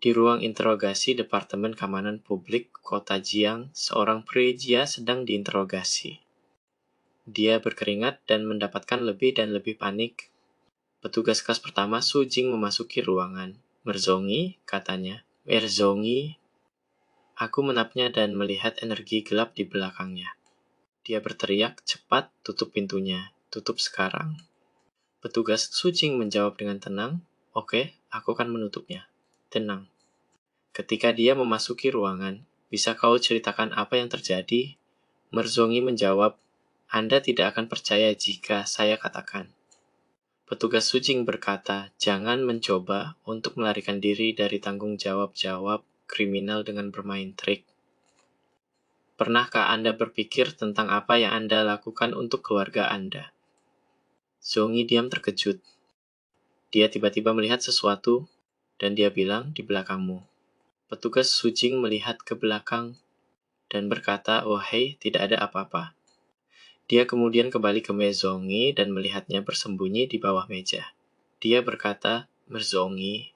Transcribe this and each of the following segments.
Di ruang interogasi Departemen Keamanan Publik Kota Jiang, seorang pria sedang diinterogasi. Dia berkeringat dan mendapatkan lebih dan lebih panik. Petugas kelas pertama Su Jing memasuki ruangan. "Merzongi," katanya. "Merzongi." Aku menatapnya dan melihat energi gelap di belakangnya. Dia berteriak, "Cepat, tutup pintunya. Tutup sekarang." Petugas Su Jing menjawab dengan tenang, "Oke, aku akan menutupnya." Tenang. Ketika dia memasuki ruangan, "Bisa kau ceritakan apa yang terjadi?" Merzongi menjawab, "Anda tidak akan percaya jika saya katakan." Petugas Su Jing berkata, "Jangan mencoba untuk melarikan diri dari tanggung jawab kriminal dengan bermain trik. Pernahkah Anda berpikir tentang apa yang Anda lakukan untuk keluarga Anda?" Zongi diam terkejut. Dia tiba-tiba melihat sesuatu, dan dia bilang, "Di belakangmu." Petugas Su Jing melihat ke belakang dan berkata, "Oh hei, tidak ada apa-apa." Dia kemudian kembali ke Merzongi dan melihatnya bersembunyi di bawah meja. Dia berkata, "Merzongi,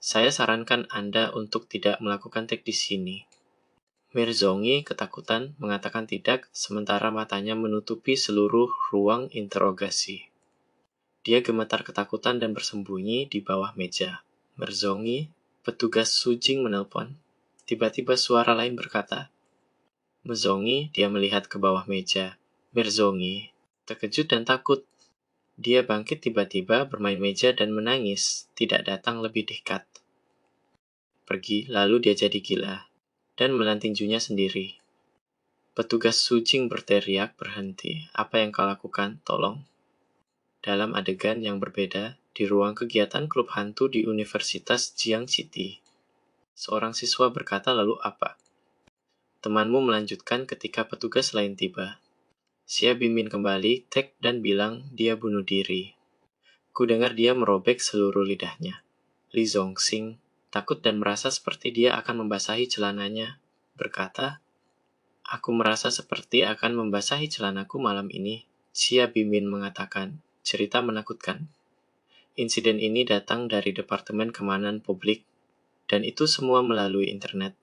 saya sarankan Anda untuk tidak melakukan trik di sini." Merzongi ketakutan mengatakan tidak, sementara matanya menutupi seluruh ruang interogasi. Dia gemetar ketakutan dan bersembunyi di bawah meja. "Merzongi," petugas Su Jing menelpon. Tiba-tiba suara lain berkata, "Merzongi." Dia melihat ke bawah meja. Merzongi terkejut dan takut. Dia bangkit tiba-tiba, bermain meja dan menangis. Tidak datang lebih dekat. Pergi, lalu dia jadi gila dan menelan tinjunya sendiri. Petugas Su Jing berteriak, "Berhenti. Apa yang kau lakukan? Tolong." Dalam adegan yang berbeda, di ruang kegiatan klub hantu di Universitas Jiang City, seorang siswa berkata, "Lalu apa?" Temanmu melanjutkan ketika petugas lain tiba. Xia Binbin kembali, tek dan bilang dia bunuh diri. Ku dengar dia merobek seluruh lidahnya. Li Zongxing, takut dan merasa seperti dia akan membasahi celananya, berkata, "Aku merasa seperti akan membasahi celanaku malam ini." Xia Binbin mengatakan, "Cerita menakutkan. Insiden ini datang dari Departemen Keamanan Publik, dan itu semua melalui internet."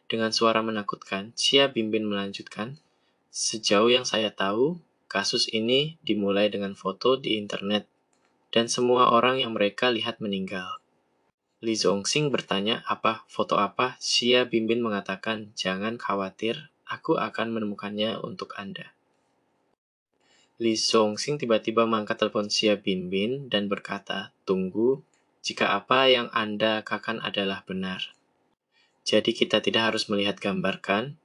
Dengan suara menakutkan, Xia Binbin melanjutkan, "Sejauh yang saya tahu, kasus ini dimulai dengan foto di internet, dan semua orang yang mereka lihat meninggal." Li Zongxing bertanya, "Apa? Foto apa?" Xia Binbin mengatakan, "Jangan khawatir, aku akan menemukannya untuk Anda." Li Zongxing tiba-tiba mengangkat telepon Xia Binbin dan berkata, "Tunggu, jika apa yang Anda katakan adalah benar. Jadi kita tidak harus melihat gambar, kan?"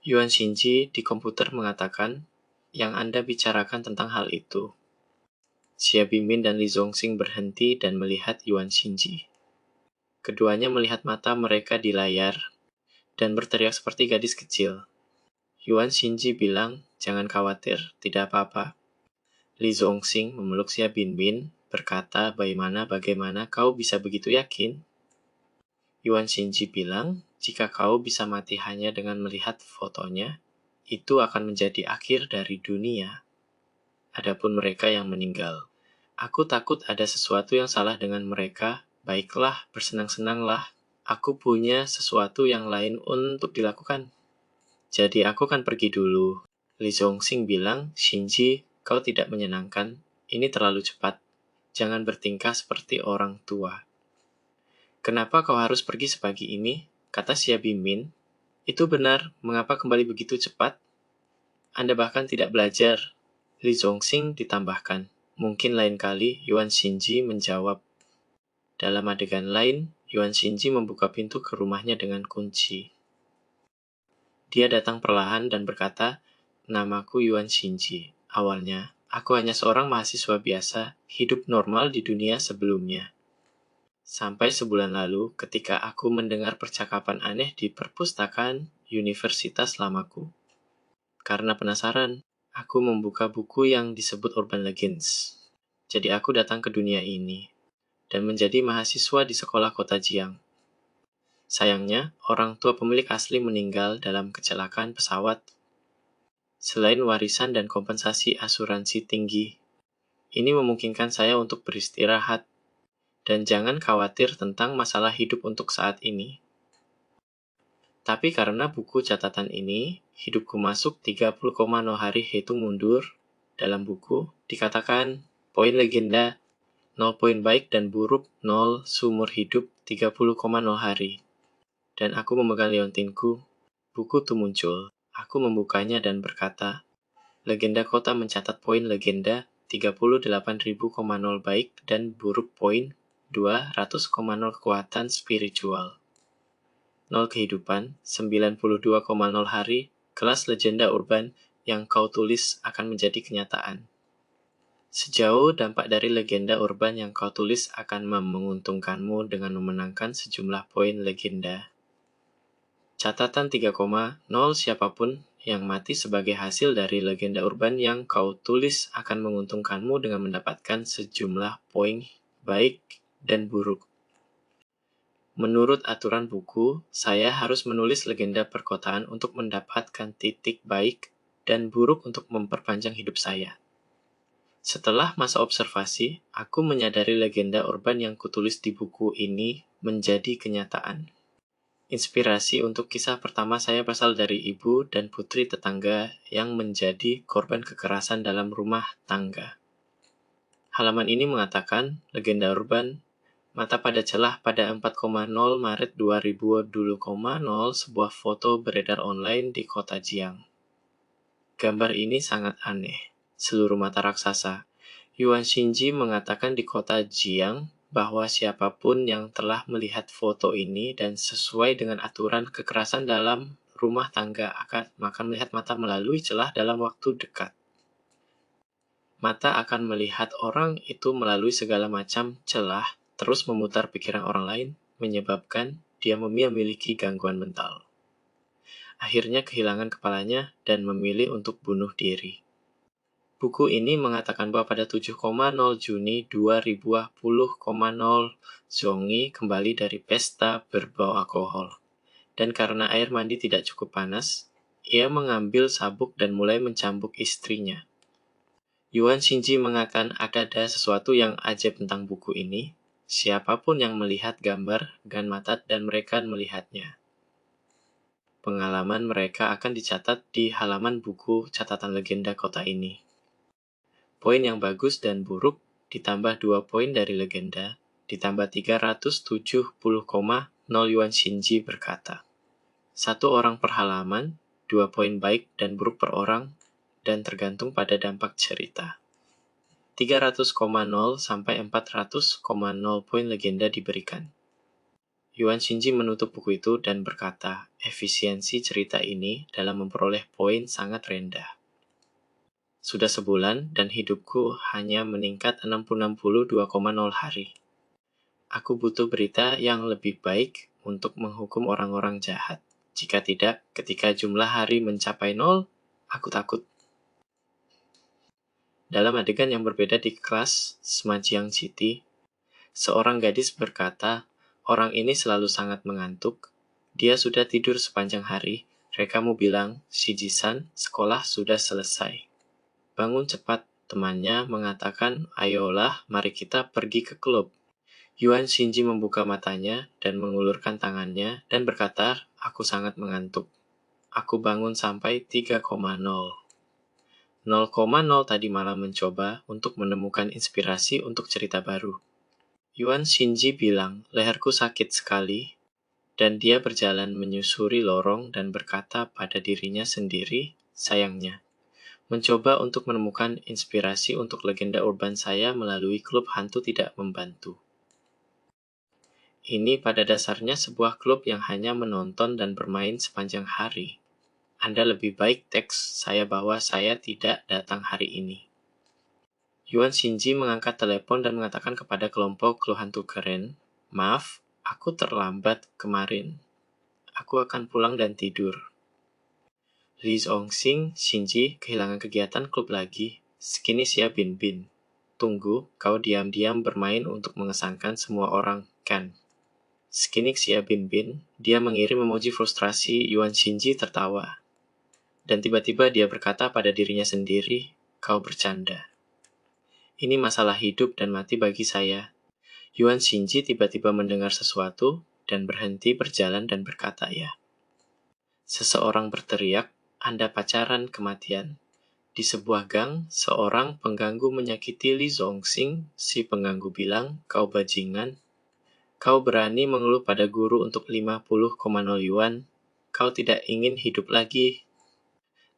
Yuan Xinji di komputer mengatakan, "Yang Anda bicarakan tentang hal itu." Xia Binbin dan Li Zongxing berhenti dan melihat Yuan Xinji. Keduanya melihat mata mereka di layar dan berteriak seperti gadis kecil. Yuan Xinji bilang, "Jangan khawatir, tidak apa-apa." Li Zongxing memeluk Xia Binbin, berkata, Bagaimana kau bisa begitu yakin?" Yuan Xinji bilang, "Jika kau bisa mati hanya dengan melihat fotonya, itu akan menjadi akhir dari dunia. Adapun mereka yang meninggal, aku takut ada sesuatu yang salah dengan mereka. Baiklah, bersenang-senanglah. Aku punya sesuatu yang lain untuk dilakukan. Jadi aku akan pergi dulu." Li Zongxing bilang, "Xinji, kau tidak menyenangkan. Ini terlalu cepat. Jangan bertingkah seperti orang tua." "Kenapa kau harus pergi sepagi ini?" kata Xia Binbin. "Itu benar, mengapa kembali begitu cepat? Anda bahkan tidak belajar." Li Zongxing ditambahkan. "Mungkin lain kali," Yuan Xinji menjawab. Dalam adegan lain, Yuan Xinji membuka pintu ke rumahnya dengan kunci. Dia datang perlahan dan berkata, "Namaku Yuan Xinji. Awalnya, aku hanya seorang mahasiswa biasa, hidup normal di dunia sebelumnya. Sampai sebulan lalu, ketika aku mendengar percakapan aneh di perpustakaan universitas lamaku. Karena penasaran, aku membuka buku yang disebut Urban Legends. Jadi aku datang ke dunia ini, dan menjadi mahasiswa di sekolah kota Jiang. Sayangnya, orang tua pemilik asli meninggal dalam kecelakaan pesawat. Selain warisan dan kompensasi asuransi tinggi, ini memungkinkan saya untuk beristirahat Dan jangan khawatir tentang masalah hidup untuk saat ini. Tapi karena buku catatan ini, hidupku masuk 30,0 hari hitung mundur, dalam buku dikatakan poin legenda 0 poin baik dan buruk 0 seumur hidup 30,0 hari. Dan aku memegang liontinku, buku itu muncul. Aku membukanya dan berkata, legenda kota mencatat poin legenda 38.000,0 baik dan buruk poin 200,0 kekuatan spiritual. 0 kehidupan, 92,0 hari, kelas legenda urban yang kau tulis akan menjadi kenyataan. Sejauh dampak dari legenda urban yang kau tulis akan menguntungkanmu dengan memenangkan sejumlah poin legenda. Catatan 3,0 siapapun yang mati sebagai hasil dari legenda urban yang kau tulis akan menguntungkanmu dengan mendapatkan sejumlah poin baik dan buruk. Menurut aturan buku, saya harus menulis legenda perkotaan untuk mendapatkan titik baik dan buruk untuk memperpanjang hidup saya. Setelah masa observasi, aku menyadari legenda urban yang kutulis di buku ini menjadi kenyataan. Inspirasi untuk kisah pertama saya berasal dari ibu dan putri tetangga yang menjadi korban kekerasan dalam rumah tangga. Halaman ini mengatakan, legenda urban mata pada celah pada 4,0 Maret 2020,0 sebuah foto beredar online di kota Jiang. Gambar ini sangat aneh. Seluruh mata raksasa. Yuan Xinji mengatakan di kota Jiang bahwa siapapun yang telah melihat foto ini dan sesuai dengan aturan kekerasan dalam rumah tangga akan melihat mata melalui celah dalam waktu dekat. Mata akan melihat orang itu melalui segala macam celah, terus memutar pikiran orang lain, menyebabkan dia memiliki gangguan mental. Akhirnya kehilangan kepalanya dan memilih untuk bunuh diri. Buku ini mengatakan bahwa pada 7,0 Juni 2020,0 Zhongyi kembali dari pesta berbau alkohol. Dan karena air mandi tidak cukup panas, ia mengambil sabuk dan mulai mencambuk istrinya. Yuan Xinji mengatakan ada sesuatu yang ajaib tentang buku ini. Siapapun yang melihat gambar dengan mata dan mereka melihatnya. Pengalaman mereka akan dicatat di halaman buku catatan legenda kota ini. Poin yang bagus dan buruk ditambah 2 poin dari legenda, ditambah 370,0 Yuan Xinji berkata. 1 orang per halaman, 2 poin baik dan buruk per orang, dan tergantung pada dampak cerita. 300,0 sampai 400,0 poin legenda diberikan. Yuan Xinji menutup buku itu dan berkata, efisiensi cerita ini dalam memperoleh poin sangat rendah. Sudah sebulan dan hidupku hanya meningkat 62,0 hari. Aku butuh berita yang lebih baik untuk menghukum orang-orang jahat. Jika tidak, ketika jumlah hari mencapai 0, aku takut. Dalam adegan yang berbeda di kelas Semajiang City, seorang gadis berkata, orang ini selalu sangat mengantuk. Dia sudah tidur sepanjang hari. Rekamu bilang, Shiji-san, sekolah sudah selesai. Bangun cepat, temannya mengatakan, ayolah, mari kita pergi ke klub. Yuan Xinji membuka matanya dan mengulurkan tangannya dan berkata, aku sangat mengantuk. Aku bangun sampai 3,0. 0,0 tadi malam mencoba untuk menemukan inspirasi untuk cerita baru. Yuan Xinji bilang, leherku sakit sekali, dan dia berjalan menyusuri lorong dan berkata pada dirinya sendiri, sayangnya, mencoba untuk menemukan inspirasi untuk legenda urban saya melalui klub hantu tidak membantu. Ini pada dasarnya sebuah klub yang hanya menonton dan bermain sepanjang hari. Anda lebih baik teks saya bahwa saya tidak datang hari ini. Yuan Xinji mengangkat telepon dan mengatakan kepada kelompok kru hantu keren, maaf, aku terlambat kemarin. Aku akan pulang dan tidur. Li Zhongxing, Xinji, kehilangan kegiatan klub lagi. Segini siap Bin Bin. Tunggu, kau diam-diam bermain untuk mengesankan semua orang, kan? Skinik siap Bin Bin, dia mengirim memuji frustrasi. Yuan Xinji tertawa. Dan tiba-tiba dia berkata pada dirinya sendiri, kau bercanda. Ini masalah hidup dan mati bagi saya. Yuan Xinji tiba-tiba mendengar sesuatu dan berhenti berjalan dan berkata, "Ya." Seseorang berteriak, "Anda pacaran kematian." Di sebuah gang, seorang pengganggu menyakiti Li Zongxing. Si pengganggu bilang, "Kau bajingan. Kau berani mengeluh pada guru untuk 50,0 yuan. Kau tidak ingin hidup lagi."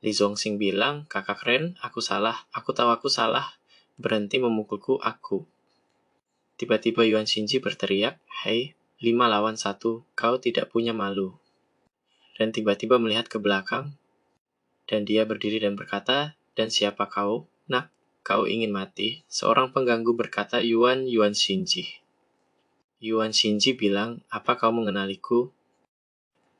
Li Zongxing bilang, "Kakak Ren, aku salah. Aku tahu aku salah. Berhenti memukulku aku." Tiba-tiba Yuan Xinji berteriak, "Hei, 5 lawan 1, kau tidak punya malu." Dan tiba-tiba melihat ke belakang, dan dia berdiri dan berkata, "Dan siapa kau? Nak, kau ingin mati?" Seorang pengganggu berkata, Yuan Xinji." Yuan Xinji bilang, "Apa kau mengenaliku?"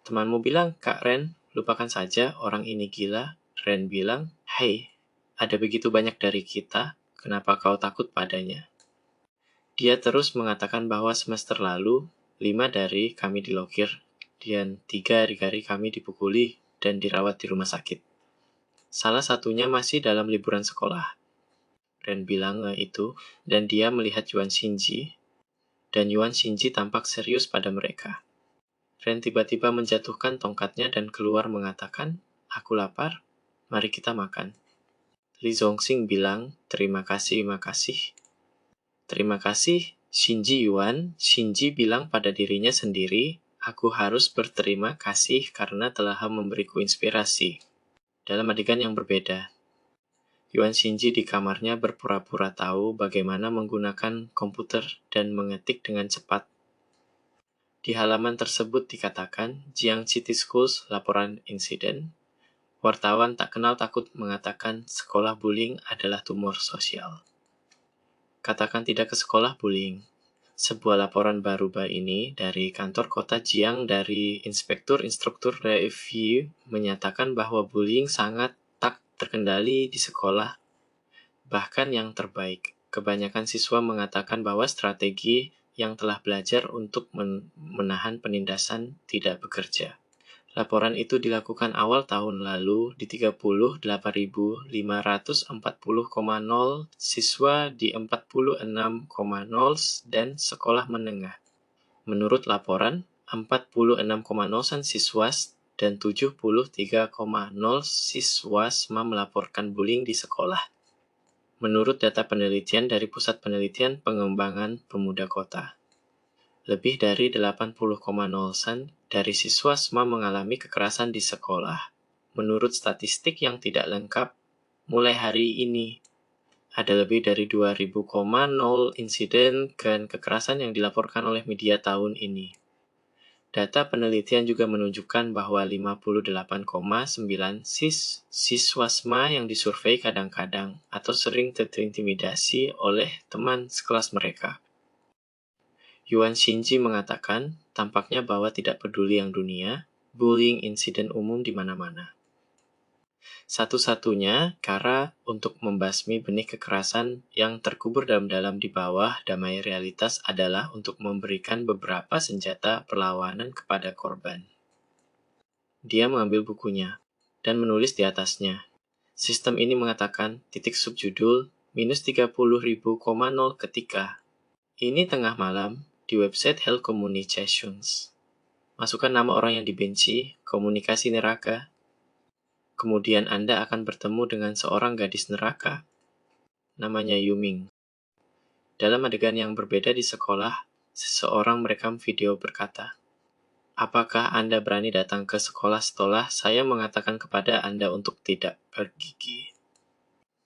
Temanmu bilang, "Kak Ren, lupakan saja, orang ini gila." Ren bilang, "Hei, ada begitu banyak dari kita, kenapa kau takut padanya?" Dia terus mengatakan bahwa semester lalu, 5 dari kami dilokir, dan 3 dari kami dipukuli dan dirawat di rumah sakit. Salah satunya masih dalam liburan sekolah. Ren bilang itu, dan dia melihat Yuan Xinji, dan Yuan Xinji tampak serius pada mereka. Ren tiba-tiba menjatuhkan tongkatnya dan keluar mengatakan, "Aku lapar, mari kita makan." Li Zongxing bilang, "Terima kasih, makasih." "Terima kasih, Xinji Yuan." Xinji bilang pada dirinya sendiri, "Aku harus berterima kasih karena telah memberiku inspirasi." Dalam adegan yang berbeda, Yuan Xinji di kamarnya berpura-pura tahu bagaimana menggunakan komputer dan mengetik dengan cepat. Di halaman tersebut dikatakan, Jiang City Schools laporan insiden. Wartawan tak kenal takut mengatakan sekolah bullying adalah tumor sosial. Katakan tidak ke sekolah bullying. Sebuah laporan baru ini dari kantor kota Jiang dari Inspektur Instruktur Review menyatakan bahwa bullying sangat tak terkendali di sekolah, bahkan yang terbaik. Kebanyakan siswa mengatakan bahwa strategi yang telah belajar untuk menahan penindasan tidak bekerja. Laporan itu dilakukan awal tahun lalu di 38.540,0 siswa di 46,0 dan sekolah menengah. Menurut laporan, 46,0 siswa dan 73,0 siswa melaporkan bullying di sekolah. Menurut data penelitian dari Pusat Penelitian Pengembangan Pemuda Kota, lebih dari 80,0% dari siswa mengalami kekerasan di sekolah. Menurut statistik yang tidak lengkap, mulai hari ini, ada lebih dari 2.000,0 insiden kekerasan yang dilaporkan oleh media tahun ini. Data penelitian juga menunjukkan bahwa 58,9 siswa yang disurvei kadang-kadang atau sering terintimidasi oleh teman sekelas mereka. Yuan Xinji mengatakan, tampaknya bahwa tidak peduli yang dunia, bullying insiden umum di mana-mana. Satu-satunya cara untuk membasmi benih kekerasan yang terkubur dalam-dalam di bawah damai realitas adalah untuk memberikan beberapa senjata perlawanan kepada korban. Dia mengambil bukunya dan menulis di atasnya. Sistem ini mengatakan, titik subjudul, -30.000,0 ketika. Ini tengah malam, di website Hell Communications. Masukkan nama orang yang dibenci, komunikasi neraka. Kemudian Anda akan bertemu dengan seorang gadis neraka. Namanya Yuming. Dalam adegan yang berbeda di sekolah, seseorang merekam video berkata, "Apakah Anda berani datang ke sekolah setelah saya mengatakan kepada Anda untuk tidak bergigi?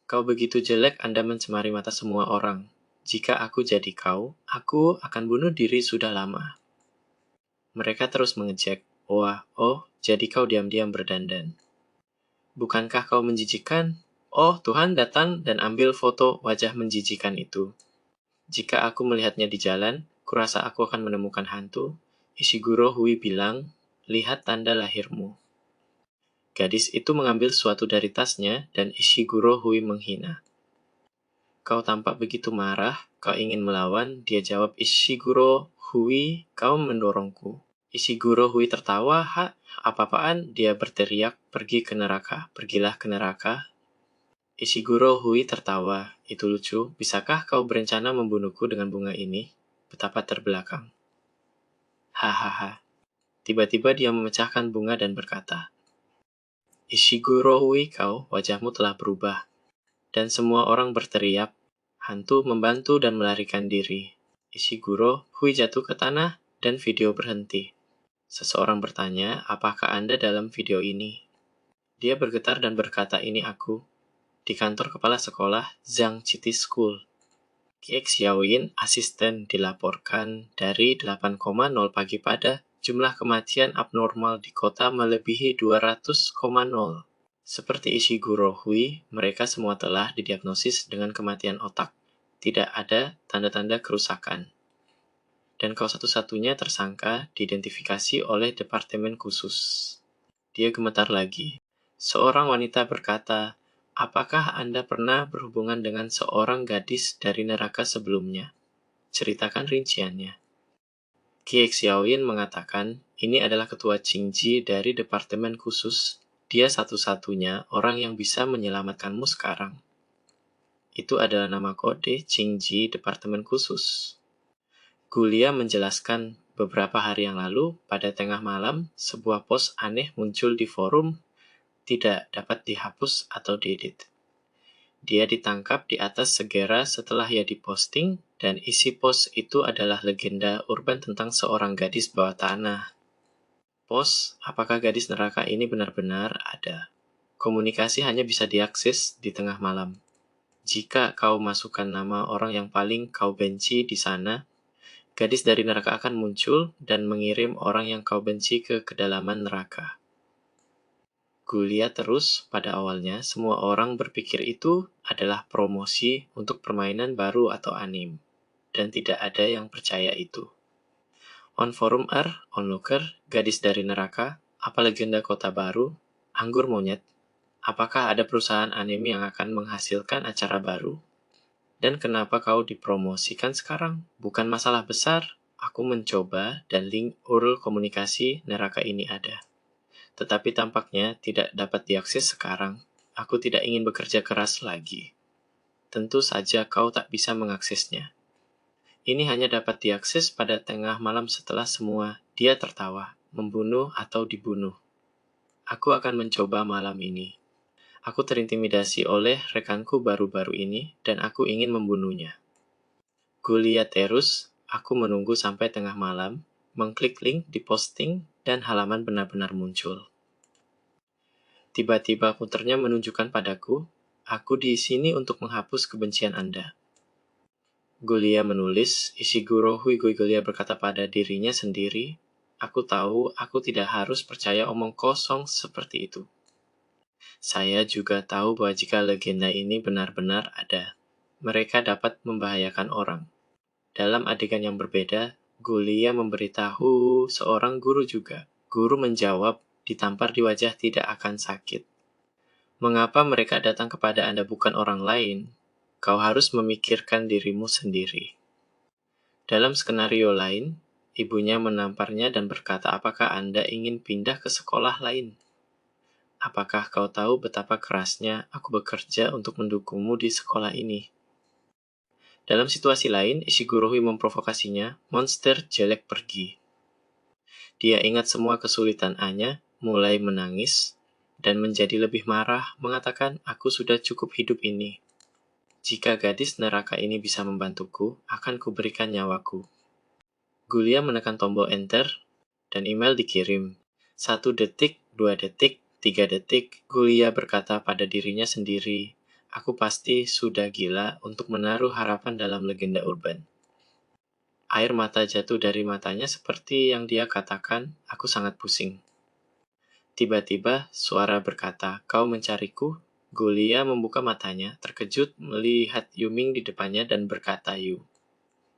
Kau begitu jelek Anda mencemari mata semua orang. Jika aku jadi kau, aku akan bunuh diri sudah lama." Mereka terus mengejek. "Wah, oh, jadi kau diam-diam berdandan. Bukankah kau menjijikan? Oh, Tuhan datang dan ambil foto wajah menjijikan itu. Jika aku melihatnya di jalan, kurasa aku akan menemukan hantu." Ishiguro Hui bilang, "Lihat tanda lahirmu." Gadis itu mengambil sesuatu dari tasnya dan Ishiguro Hui menghina. "Kau tampak begitu marah, kau ingin melawan," dia jawab. "Ishiguro Hui, kau mendorongku." Ishiguro Hui tertawa. Apa-apaan?" Dia berteriak, "Pergi ke neraka, pergilah ke neraka." Ishiguro Hui tertawa. "Itu lucu, bisakah kau berencana membunuhku dengan bunga ini?" betapa terbelakang. Hahaha. Tiba-tiba dia memecahkan bunga dan berkata, Ishiguro Uikau, wajahmu telah berubah. Dan semua orang berteriak, hantu membantu dan melarikan diri. Ishiguro Hui jatuh ke tanah dan video berhenti. Seseorang bertanya, apakah Anda dalam video ini? Dia bergetar dan berkata, ini aku. Di kantor kepala sekolah Zhang City School. Kie Xiaoyin, asisten, dilaporkan dari 8,0 pagi pada jumlah kematian abnormal di kota melebihi 200,0. Seperti Ishiguro Hui, mereka semua telah didiagnosis dengan kematian otak. Tidak ada tanda-tanda kerusakan. Dan kau satu-satunya tersangka diidentifikasi oleh departemen khusus. Dia gemetar lagi. Seorang wanita berkata, apakah Anda pernah berhubungan dengan seorang gadis dari neraka sebelumnya? Ceritakan rinciannya. Kie Xiaoyin mengatakan, ini adalah ketua Qingji dari departemen khusus. Dia satu-satunya orang yang bisa menyelamatkanmu sekarang. Itu adalah nama kode Qingji departemen khusus. Gulia menjelaskan beberapa hari yang lalu, pada tengah malam, sebuah post aneh muncul di forum tidak dapat dihapus atau diedit. Dia ditangkap di atas segera setelah ia diposting, dan isi post itu adalah legenda urban tentang seorang gadis bawah tanah. Post, apakah gadis neraka ini benar-benar ada? Komunikasi hanya bisa diakses di tengah malam. Jika kau masukkan nama orang yang paling kau benci di sana, gadis dari neraka akan muncul dan mengirim orang yang kau benci ke kedalaman neraka. Gulia terus, pada awalnya semua orang berpikir itu adalah promosi untuk permainan baru atau anime, dan tidak ada yang percaya itu. On forum onlooker, gadis dari neraka, apa legenda kota baru, anggur monyet, apakah ada perusahaan anime yang akan menghasilkan acara baru? Dan kenapa kau dipromosikan sekarang? Bukan masalah besar, aku mencoba dan link URL komunikasi neraka ini ada. Tetapi tampaknya tidak dapat diakses sekarang. Aku tidak ingin bekerja keras lagi. Tentu saja kau tak bisa mengaksesnya. Ini hanya dapat diakses pada tengah malam setelah semua. Dia tertawa, membunuh atau dibunuh. Aku akan mencoba malam ini. Aku terintimidasi oleh rekanku baru-baru ini, dan aku ingin membunuhnya. Gulia terus, aku menunggu sampai tengah malam, mengklik link di posting, dan halaman benar-benar muncul. Tiba-tiba puternya menunjukkan padaku, aku di sini untuk menghapus kebencian Anda. Gulia menulis, Ishiguro Hui Gulia berkata pada dirinya sendiri, aku tahu aku tidak harus percaya omong kosong seperti itu. Saya juga tahu bahwa jika legenda ini benar-benar ada, mereka dapat membahayakan orang. Dalam adegan yang berbeda, Gulia memberitahu seorang guru juga. Guru menjawab, ditampar di wajah tidak akan sakit. Mengapa mereka datang kepada Anda bukan orang lain? Kau harus memikirkan dirimu sendiri. Dalam skenario lain, ibunya menamparnya dan berkata, apakah Anda ingin pindah ke sekolah lain? Apakah kau tahu betapa kerasnya aku bekerja untuk mendukungmu di sekolah ini? Dalam situasi lain, Ishiguro Hui memprovokasinya, monster jelek pergi. Dia ingat semua kesulitan Anya, mulai menangis, dan menjadi lebih marah, mengatakan, aku sudah cukup hidup ini. Jika gadis neraka ini bisa membantuku, akan kuberikan nyawaku. Gulia menekan tombol enter, dan email dikirim. 1 detik, 2 detik, 3 detik, Gulia berkata pada dirinya sendiri, aku pasti sudah gila untuk menaruh harapan dalam legenda urban. Air mata jatuh dari matanya seperti yang dia katakan, aku sangat pusing. Tiba-tiba suara berkata, kau mencariku? Gulia membuka matanya, terkejut melihat Yuming di depannya dan berkata, Yu,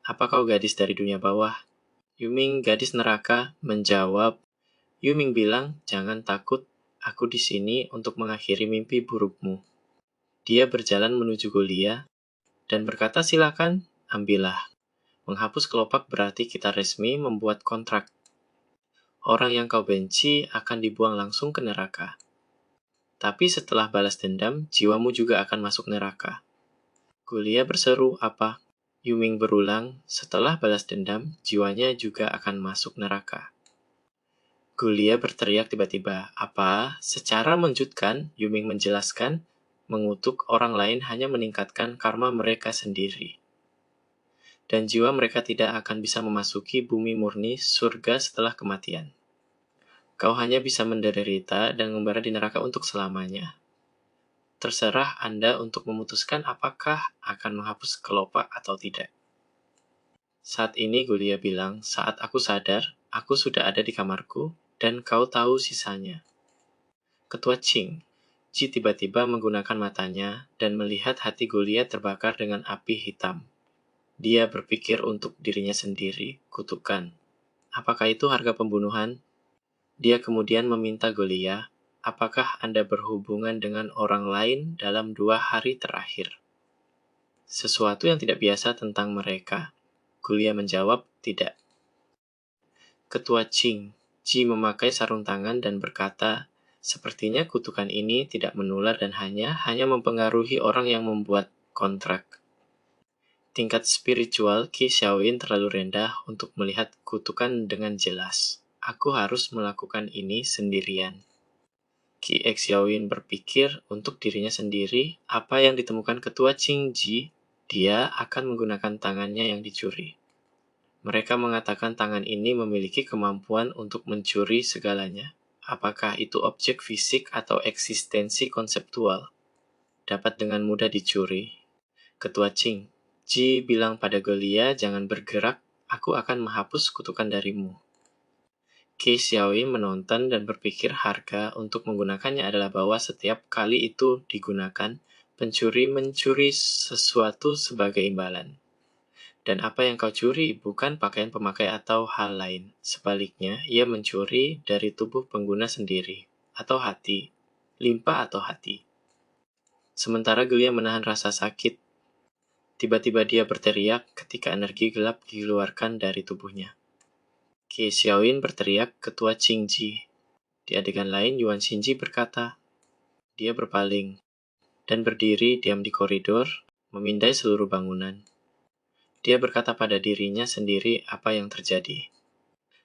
apa kau gadis dari dunia bawah? Yuming, gadis neraka, menjawab. Yuming bilang, jangan takut, aku di sini untuk mengakhiri mimpi burukmu. Dia berjalan menuju Gulia dan berkata, silakan, ambillah. Menghapus kelopak berarti kita resmi membuat kontrak. Orang yang kau benci akan dibuang langsung ke neraka. Tapi setelah balas dendam, jiwamu juga akan masuk neraka. Gulia berseru, apa? Yuming berulang, setelah balas dendam, jiwanya juga akan masuk neraka. Gulia berteriak tiba-tiba. Apa? Secara menjutkan, Yuming menjelaskan, mengutuk orang lain hanya meningkatkan karma mereka sendiri. Dan jiwa mereka tidak akan bisa memasuki bumi murni surga setelah kematian. Kau hanya bisa menderita dan membara di neraka untuk selamanya. Terserah Anda untuk memutuskan apakah akan menghapus kelopak atau tidak. Saat ini Gulia bilang, saat aku sadar, aku sudah ada di kamarku, dan kau tahu sisanya. Ketua Ching, Ji tiba-tiba menggunakan matanya dan melihat hati Gulia terbakar dengan api hitam. Dia berpikir untuk dirinya sendiri, kutukan. Apakah itu harga pembunuhan? Dia kemudian meminta Gulia, apakah Anda berhubungan dengan orang lain dalam 2 hari terakhir? Sesuatu yang tidak biasa tentang mereka. Gulia menjawab, tidak. Ketua Ching, Ji memakai sarung tangan dan berkata, sepertinya kutukan ini tidak menular dan hanya mempengaruhi orang yang membuat kontrak. Tingkat spiritual Qi Xiaoyin terlalu rendah untuk melihat kutukan dengan jelas. Aku harus melakukan ini sendirian. Qi Xiaoyin berpikir untuk dirinya sendiri, apa yang ditemukan Ketua Ching Ji, dia akan menggunakan tangannya yang dicuri. Mereka mengatakan tangan ini memiliki kemampuan untuk mencuri segalanya. Apakah itu objek fisik atau eksistensi konseptual? Dapat dengan mudah dicuri. Ketua Ching, Ji bilang pada Gulia, jangan bergerak, aku akan menghapus kutukan darimu. Qi Xiaoyin menonton dan berpikir harga untuk menggunakannya adalah bahwa setiap kali itu digunakan, pencuri mencuri sesuatu sebagai imbalan. Dan apa yang kau curi bukan pakaian pemakai atau hal lain. Sebaliknya, ia mencuri dari tubuh pengguna sendiri, atau hati, limpa atau hati. Sementara Gulia menahan rasa sakit, tiba-tiba dia berteriak ketika energi gelap dikeluarkan dari tubuhnya. Qi Xiaoyin berteriak, Ketua Ching Ji. Di adegan lain, Yuan Xinji berkata, dia berpaling, dan berdiri diam di koridor, memindai seluruh bangunan. Dia berkata pada dirinya sendiri apa yang terjadi.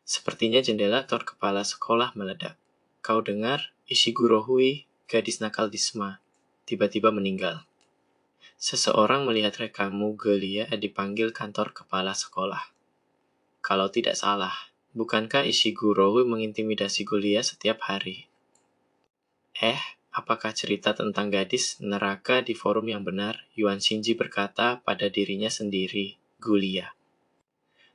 Sepertinya jendela tor kepala sekolah meledak. Kau dengar, Ishiguro Hui, gadis nakal di SMA, tiba-tiba meninggal. Seseorang melihat rekamu Gulia dipanggil kantor kepala sekolah. Kalau tidak salah, bukankah Ishiguro Hui mengintimidasi Gulia setiap hari? Apakah cerita tentang gadis neraka di forum yang benar? Yuan Xinji berkata pada dirinya sendiri, Gulia.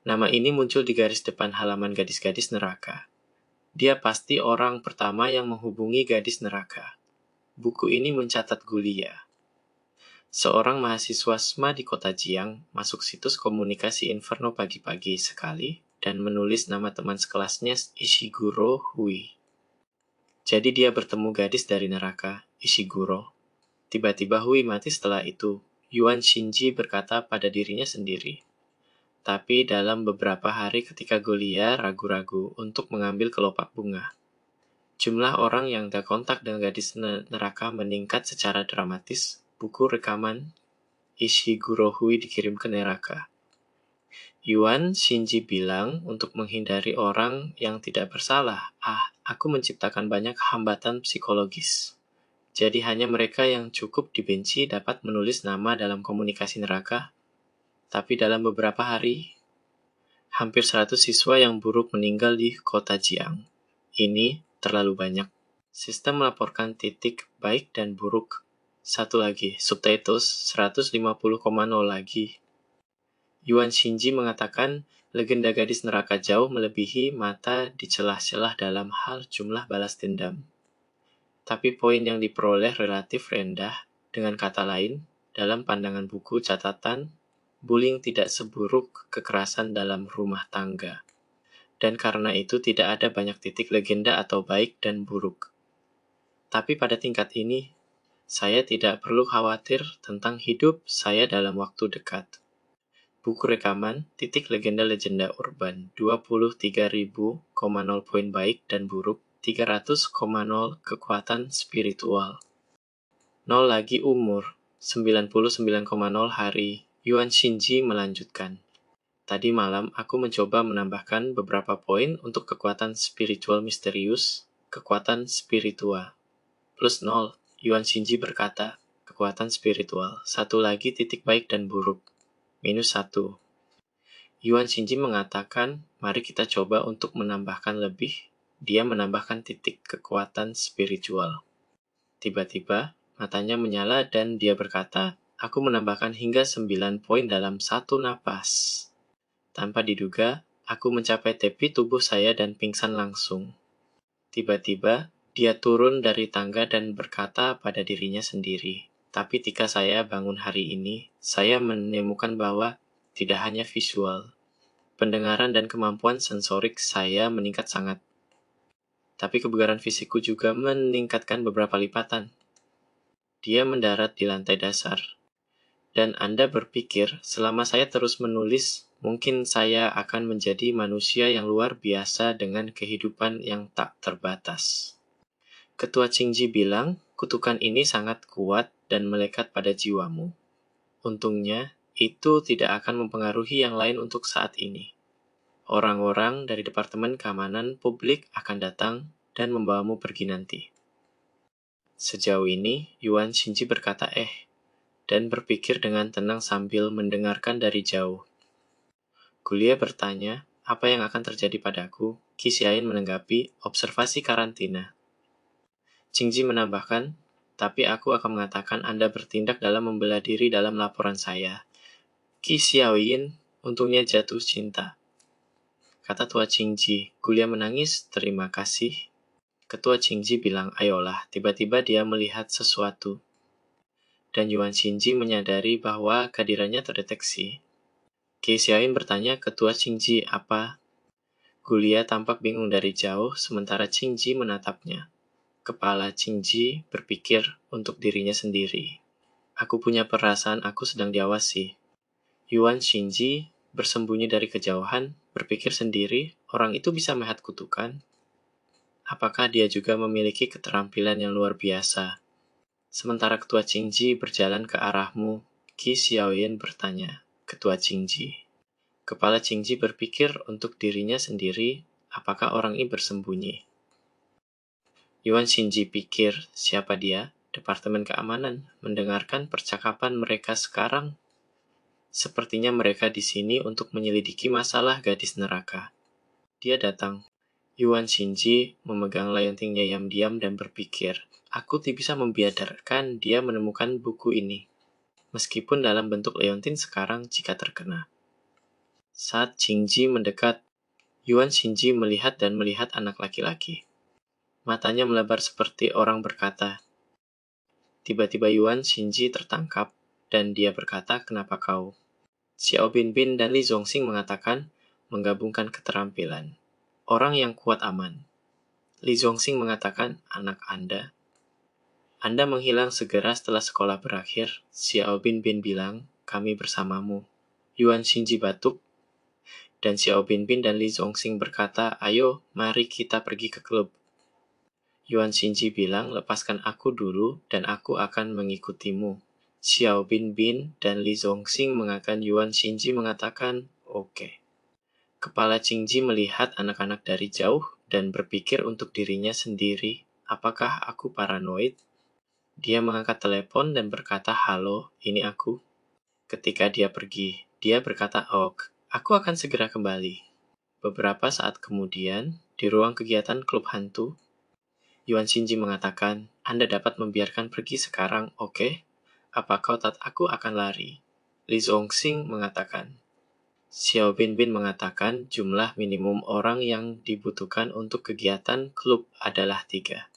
Nama ini muncul di garis depan halaman gadis-gadis neraka. Dia pasti orang pertama yang menghubungi gadis neraka. Buku ini mencatat Gulia. Seorang mahasiswa SMA di kota Jiang masuk situs komunikasi Inferno pagi-pagi sekali dan menulis nama teman sekelasnya Ishiguro Hui. Jadi dia bertemu gadis dari neraka, Ishiguro. Tiba-tiba Hui mati setelah itu. Yuan Xinji berkata pada dirinya sendiri. Tapi dalam beberapa hari ketika Gulia ragu-ragu untuk mengambil kelopak bunga. Jumlah orang yang tak kontak dengan gadis neraka meningkat secara dramatis. Buku rekaman Ishiguro Hui dikirim ke neraka. Yuan Xinji bilang untuk menghindari orang yang tidak bersalah. Aku menciptakan banyak hambatan psikologis. Jadi hanya mereka yang cukup dibenci dapat menulis nama dalam komunikasi neraka. Tapi dalam beberapa hari, hampir 100 siswa yang buruk meninggal di kota Jiang. Ini terlalu banyak. Sistem melaporkan titik baik dan buruk. Satu lagi, subtitles 150,0 lagi. Yuan Xinji mengatakan, legenda gadis neraka jauh melebihi mata di celah-celah dalam hal jumlah balas dendam. Tapi poin yang diperoleh relatif rendah, dengan kata lain, dalam pandangan buku catatan, bullying tidak seburuk kekerasan dalam rumah tangga. Dan karena itu tidak ada banyak titik legenda atau baik dan buruk. Tapi pada tingkat ini, saya tidak perlu khawatir tentang hidup saya dalam waktu dekat. Buku rekaman, titik legenda urban, 23.000,0 poin baik dan buruk, 300,0 kekuatan spiritual. 0 lagi umur, 99,0 hari, Yuan Shinji melanjutkan. Tadi malam aku mencoba menambahkan beberapa poin untuk kekuatan spiritual misterius, kekuatan spiritual. Plus 0, Yuan Shinji berkata, kekuatan spiritual, satu lagi titik baik dan buruk, minus 1. Yuan Shinji mengatakan, mari kita coba untuk menambahkan lebih. Dia menambahkan titik kekuatan spiritual. Tiba-tiba, matanya menyala dan dia berkata, aku menambahkan hingga 9 poin dalam satu napas. Tanpa diduga, aku mencapai tepi tubuh saya dan pingsan langsung. Tiba-tiba, dia turun dari tangga dan berkata pada dirinya sendiri, tapi ketika saya bangun hari ini, saya menemukan bahwa tidak hanya visual, pendengaran dan kemampuan sensorik saya meningkat sangat. Tapi kebugaran fisikku juga meningkatkan beberapa lipatan. Dia mendarat di lantai dasar. Dan Anda berpikir, selama saya terus menulis, mungkin saya akan menjadi manusia yang luar biasa dengan kehidupan yang tak terbatas. Ketua Qingji bilang, kutukan ini sangat kuat dan melekat pada jiwamu. Untungnya, itu tidak akan mempengaruhi yang lain untuk saat ini. Orang-orang dari Departemen Keamanan Publik akan datang dan membawamu pergi nanti. Sejauh ini, Yuan Shinji berkata dan berpikir dengan tenang sambil mendengarkan dari jauh. Gulia bertanya, apa yang akan terjadi padaku? Qi Xiaoyin menanggapi, observasi karantina. Qingji menambahkan, tapi aku akan mengatakan Anda bertindak dalam membela diri dalam laporan saya. Qi Xiaoyin untungnya jatuh cinta. Kata Tua Qingji, Gulia menangis, terima kasih. Ketua Qingji bilang, ayolah, tiba-tiba dia melihat sesuatu. Dan Yuan Shinji menyadari bahwa kehadirannya terdeteksi. Qi Xiaoyin bertanya, Ketua Qingji apa? Gulia tampak bingung dari jauh, sementara Qingji menatapnya. Kepala Qingji berpikir untuk dirinya sendiri. Aku punya perasaan aku sedang diawasi. Yuan Shinji bersembunyi dari kejauhan, berpikir sendiri, orang itu bisa melihat kutukan. Apakah dia juga memiliki keterampilan yang luar biasa? Sementara Ketua Qingji berjalan ke arahmu, Qi Xiaoyin bertanya, Ketua Qingji. Kepala Qingji berpikir untuk dirinya sendiri, apakah orang ini bersembunyi? Yuan Shinji pikir, siapa dia? Departemen Keamanan, mendengarkan percakapan mereka sekarang. Sepertinya mereka di sini untuk menyelidiki masalah gadis neraka. Dia datang. Yuan Shinji memegang leontingnya diam-diam dan berpikir, aku tidak bisa membiarkan dia menemukan buku ini, meskipun dalam bentuk leontin sekarang jika terkena. Saat Qingji mendekat, Yuan Shinji melihat dan melihat anak laki-laki. Matanya melebar seperti orang berkata. Tiba-tiba Yuan Shinji tertangkap, dan dia berkata, kenapa kau? Xiao Binbin dan Li Zongxing mengatakan, menggabungkan keterampilan. Orang yang kuat aman. Li Zongxing mengatakan, anak Anda. Anda menghilang segera setelah sekolah berakhir. Xiao Binbin bilang, kami bersamamu. Yuan Shinji batuk, dan Xiao Binbin dan Li Zongxing berkata, ayo, mari kita pergi ke klub. Yuan Shinji bilang, lepaskan aku dulu, dan aku akan mengikutimu. Xiao Binbin dan Li Zongxing mengakan Yuan Shinji mengatakan, oke. Kepala Qingji melihat anak-anak dari jauh dan berpikir untuk dirinya sendiri, apakah aku paranoid? Dia mengangkat telepon dan berkata, halo, ini aku. Ketika dia pergi, dia berkata, aku akan segera kembali. Beberapa saat kemudian, di ruang kegiatan klub hantu, Yuan Shinji mengatakan, Anda dapat membiarkan pergi sekarang, oke? Apa kau tak aku akan lari? Li Zongxing mengatakan. Xiao Binbin mengatakan jumlah minimum orang yang dibutuhkan untuk kegiatan klub adalah 3.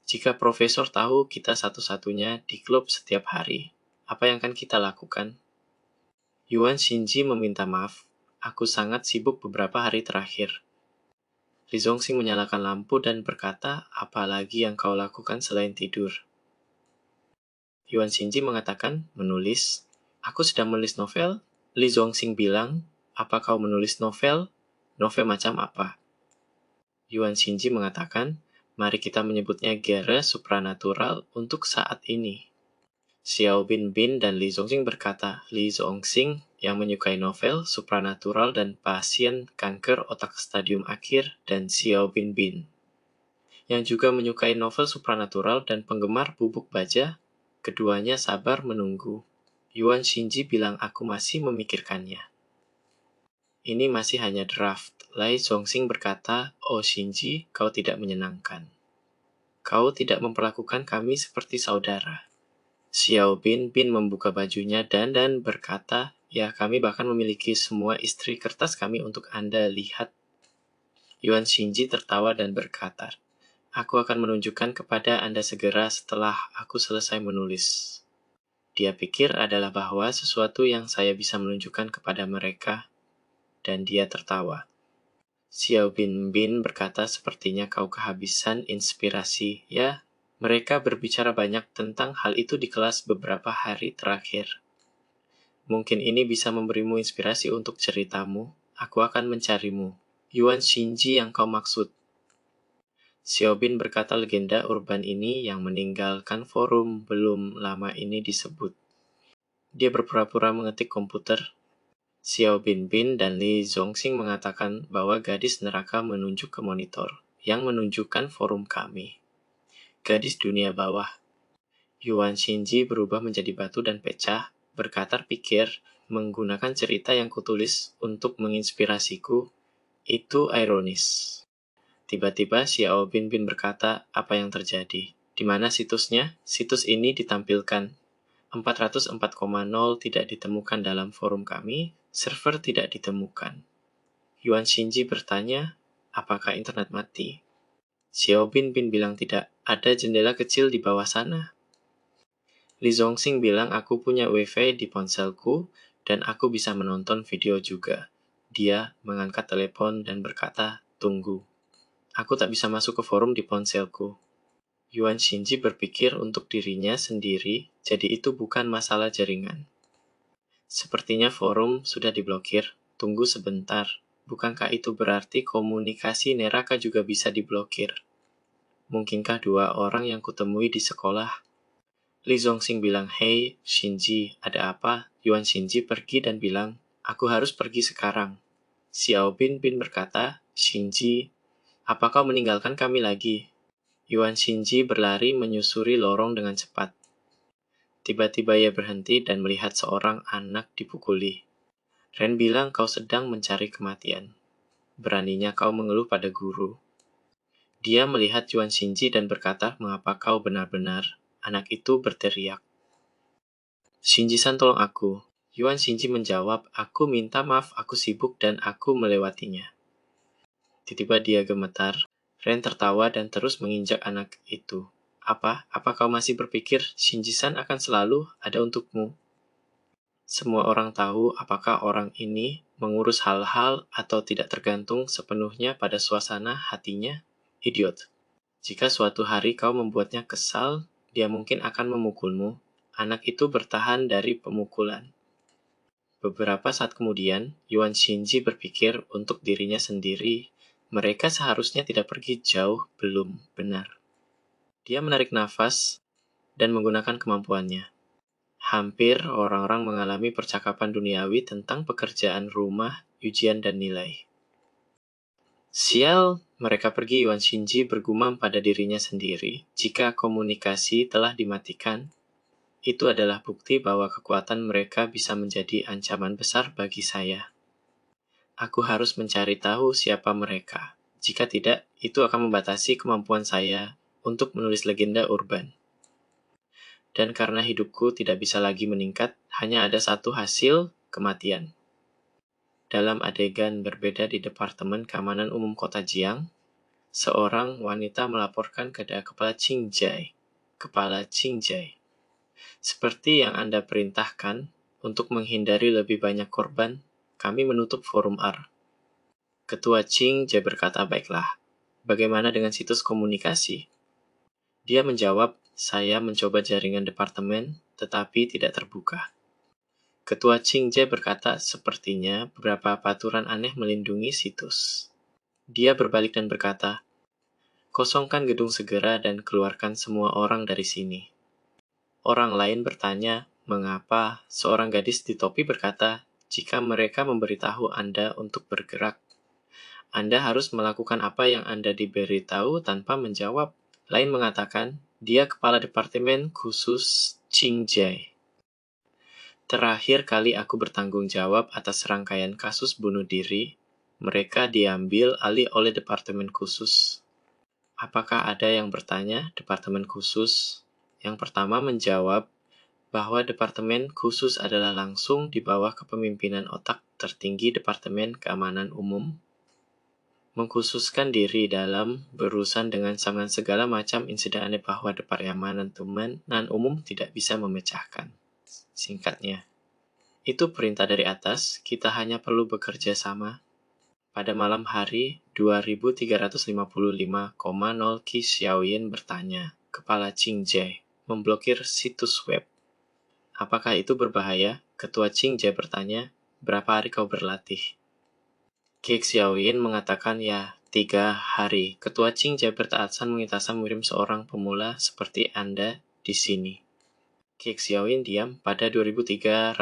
Jika profesor tahu kita satu-satunya di klub setiap hari, apa yang akan kita lakukan? Yuan Shinji meminta maaf, aku sangat sibuk beberapa hari terakhir. Li Zongxing menyalakan lampu dan berkata, apa lagi yang kau lakukan selain tidur? Yuan Shinji mengatakan, menulis. Aku sedang menulis novel. Li Zongxing bilang, apa kau menulis novel? Novel macam apa? Yuan Shinji mengatakan, mari kita menyebutnya genre supranatural untuk saat ini. Xiao Binbin dan Li Zongxing berkata, Li Zongxing yang menyukai novel, supranatural, dan pasien kanker otak stadium akhir, dan Xiao Binbin yang juga menyukai novel supranatural dan penggemar bubuk baja, keduanya sabar menunggu. Yuan Xinji bilang aku masih memikirkannya. Ini masih hanya draft. Lai Zongxing berkata, Oh Xinji, kau tidak menyenangkan. Kau tidak memperlakukan kami seperti saudara. Xiao Binbin membuka bajunya dan berkata, ya kami bahkan memiliki semua istri kertas kami untuk Anda lihat. Yuan Xinji tertawa dan berkata, aku akan menunjukkan kepada Anda segera setelah aku selesai menulis. Dia pikir adalah bahwa sesuatu yang saya bisa menunjukkan kepada mereka, dan dia tertawa. Xiao Binbin berkata, sepertinya kau kehabisan inspirasi. Ya, mereka berbicara banyak tentang hal itu di kelas beberapa hari terakhir. Mungkin ini bisa memberimu inspirasi untuk ceritamu. Aku akan mencarimu. Yuan Xinji yang kau maksud. Xiaobin berkata legenda urban ini yang meninggalkan forum belum lama ini disebut. Dia berpura-pura mengetik komputer. Xiao Binbin dan Li Zongxing mengatakan bahwa gadis neraka menunjuk ke monitor yang menunjukkan forum kami. Gadis dunia bawah. Yuan Xinji berubah menjadi batu dan pecah, berkatar pikir, menggunakan cerita yang kutulis untuk menginspirasiku. Itu ironis. Tiba-tiba Xiao Binbin berkata, apa yang terjadi? Di mana situsnya? Situs ini ditampilkan. 404,0 tidak ditemukan dalam forum kami, server tidak ditemukan. Yuan Xinji bertanya, apakah internet mati? Xiao Binbin bilang tidak, ada jendela kecil di bawah sana. Li Zongxing bilang aku punya wifi di ponselku dan aku bisa menonton video juga. Dia mengangkat telepon dan berkata, tunggu. Aku tak bisa masuk ke forum di ponselku. Yuan Xinji berpikir untuk dirinya sendiri, jadi itu bukan masalah jaringan. Sepertinya forum sudah diblokir. Tunggu sebentar. Bukankah itu berarti komunikasi neraka juga bisa diblokir? Mungkinkah dua orang yang kutemui di sekolah? Li Zongxing bilang, Hei, Xinji, ada apa? Yuan Xinji pergi dan bilang, aku harus pergi sekarang. Xiao Binbin berkata, Xinji, apa kau meninggalkan kami lagi? Yuan Xinji berlari menyusuri lorong dengan cepat. Tiba-tiba ia berhenti dan melihat seorang anak dipukuli. Ren bilang kau sedang mencari kematian. Beraninya kau mengeluh pada guru. Dia melihat Yuan Xinji dan berkata, mengapa kau benar-benar? Anak itu berteriak. Xinji-san tolong aku. Yuan Xinji menjawab, aku minta maaf, aku sibuk dan aku melewatinya. Tiba-tiba dia gemetar. Ren tertawa dan terus menginjak anak itu. Apa kau masih berpikir Xinji-san akan selalu ada untukmu? Semua orang tahu apakah orang ini mengurus hal-hal atau tidak tergantung sepenuhnya pada suasana hatinya? Idiot. Jika suatu hari kau membuatnya kesal, dia mungkin akan memukulmu. Anak itu bertahan dari pemukulan. Beberapa saat kemudian, Yuan Xinji berpikir untuk dirinya sendiri, mereka seharusnya tidak pergi jauh, belum benar. Dia menarik nafas dan menggunakan kemampuannya. Hampir orang-orang mengalami percakapan duniawi tentang pekerjaan rumah, ujian, dan nilai. Sial, mereka pergi. Yuan Xinji bergumam pada dirinya sendiri. Jika komunikasi telah dimatikan, itu adalah bukti bahwa kekuatan mereka bisa menjadi ancaman besar bagi saya. Aku harus mencari tahu siapa mereka. Jika tidak, itu akan membatasi kemampuan saya untuk menulis legenda urban. Dan karena hidupku tidak bisa lagi meningkat, hanya ada satu hasil, kematian. Dalam adegan berbeda di Departemen Keamanan Umum Kota Jiang, seorang wanita melaporkan ke Kepala Qingjai. Kepala Qingjai. Seperti yang Anda perintahkan, untuk menghindari lebih banyak korban, kami menutup forum R. Ketua Qingjai berkata, baiklah. Bagaimana dengan situs komunikasi? Dia menjawab, saya mencoba jaringan departemen, tetapi tidak terbuka. Ketua Qingjai berkata, sepertinya beberapa aturan aneh melindungi situs. Dia berbalik dan berkata, kosongkan gedung segera dan keluarkan semua orang dari sini. Orang lain bertanya, mengapa? Seorang gadis di topi berkata, jika mereka memberitahu Anda untuk bergerak, Anda harus melakukan apa yang Anda diberitahu tanpa menjawab. Lain mengatakan, dia kepala departemen khusus Qingjie. Terakhir kali aku bertanggung jawab atas rangkaian kasus bunuh diri, mereka diambil alih oleh departemen khusus. Apakah ada yang bertanya, departemen khusus? Yang pertama menjawab bahwa departemen khusus adalah langsung di bawah kepemimpinan otak tertinggi Departemen Keamanan Umum, mengkhususkan diri dalam berurusan dengan segala macam insiden aneh bahwa Departemen Umum tidak bisa memecahkan. Singkatnya, itu perintah dari atas, kita hanya perlu bekerja sama. Pada malam hari 2355,0 Qi Xiaoyan bertanya, kepala Qingjie, memblokir situs web. Apakah itu berbahaya? Ketua Qingjie bertanya, berapa hari kau berlatih? Qi Xiaoyan mengatakan ya, 3 hari. Ketua Qingjie bertaatsan mengitasan mengirim seorang pemula seperti Anda di sini. Qi Xiaoyan diam. Pada 2356,0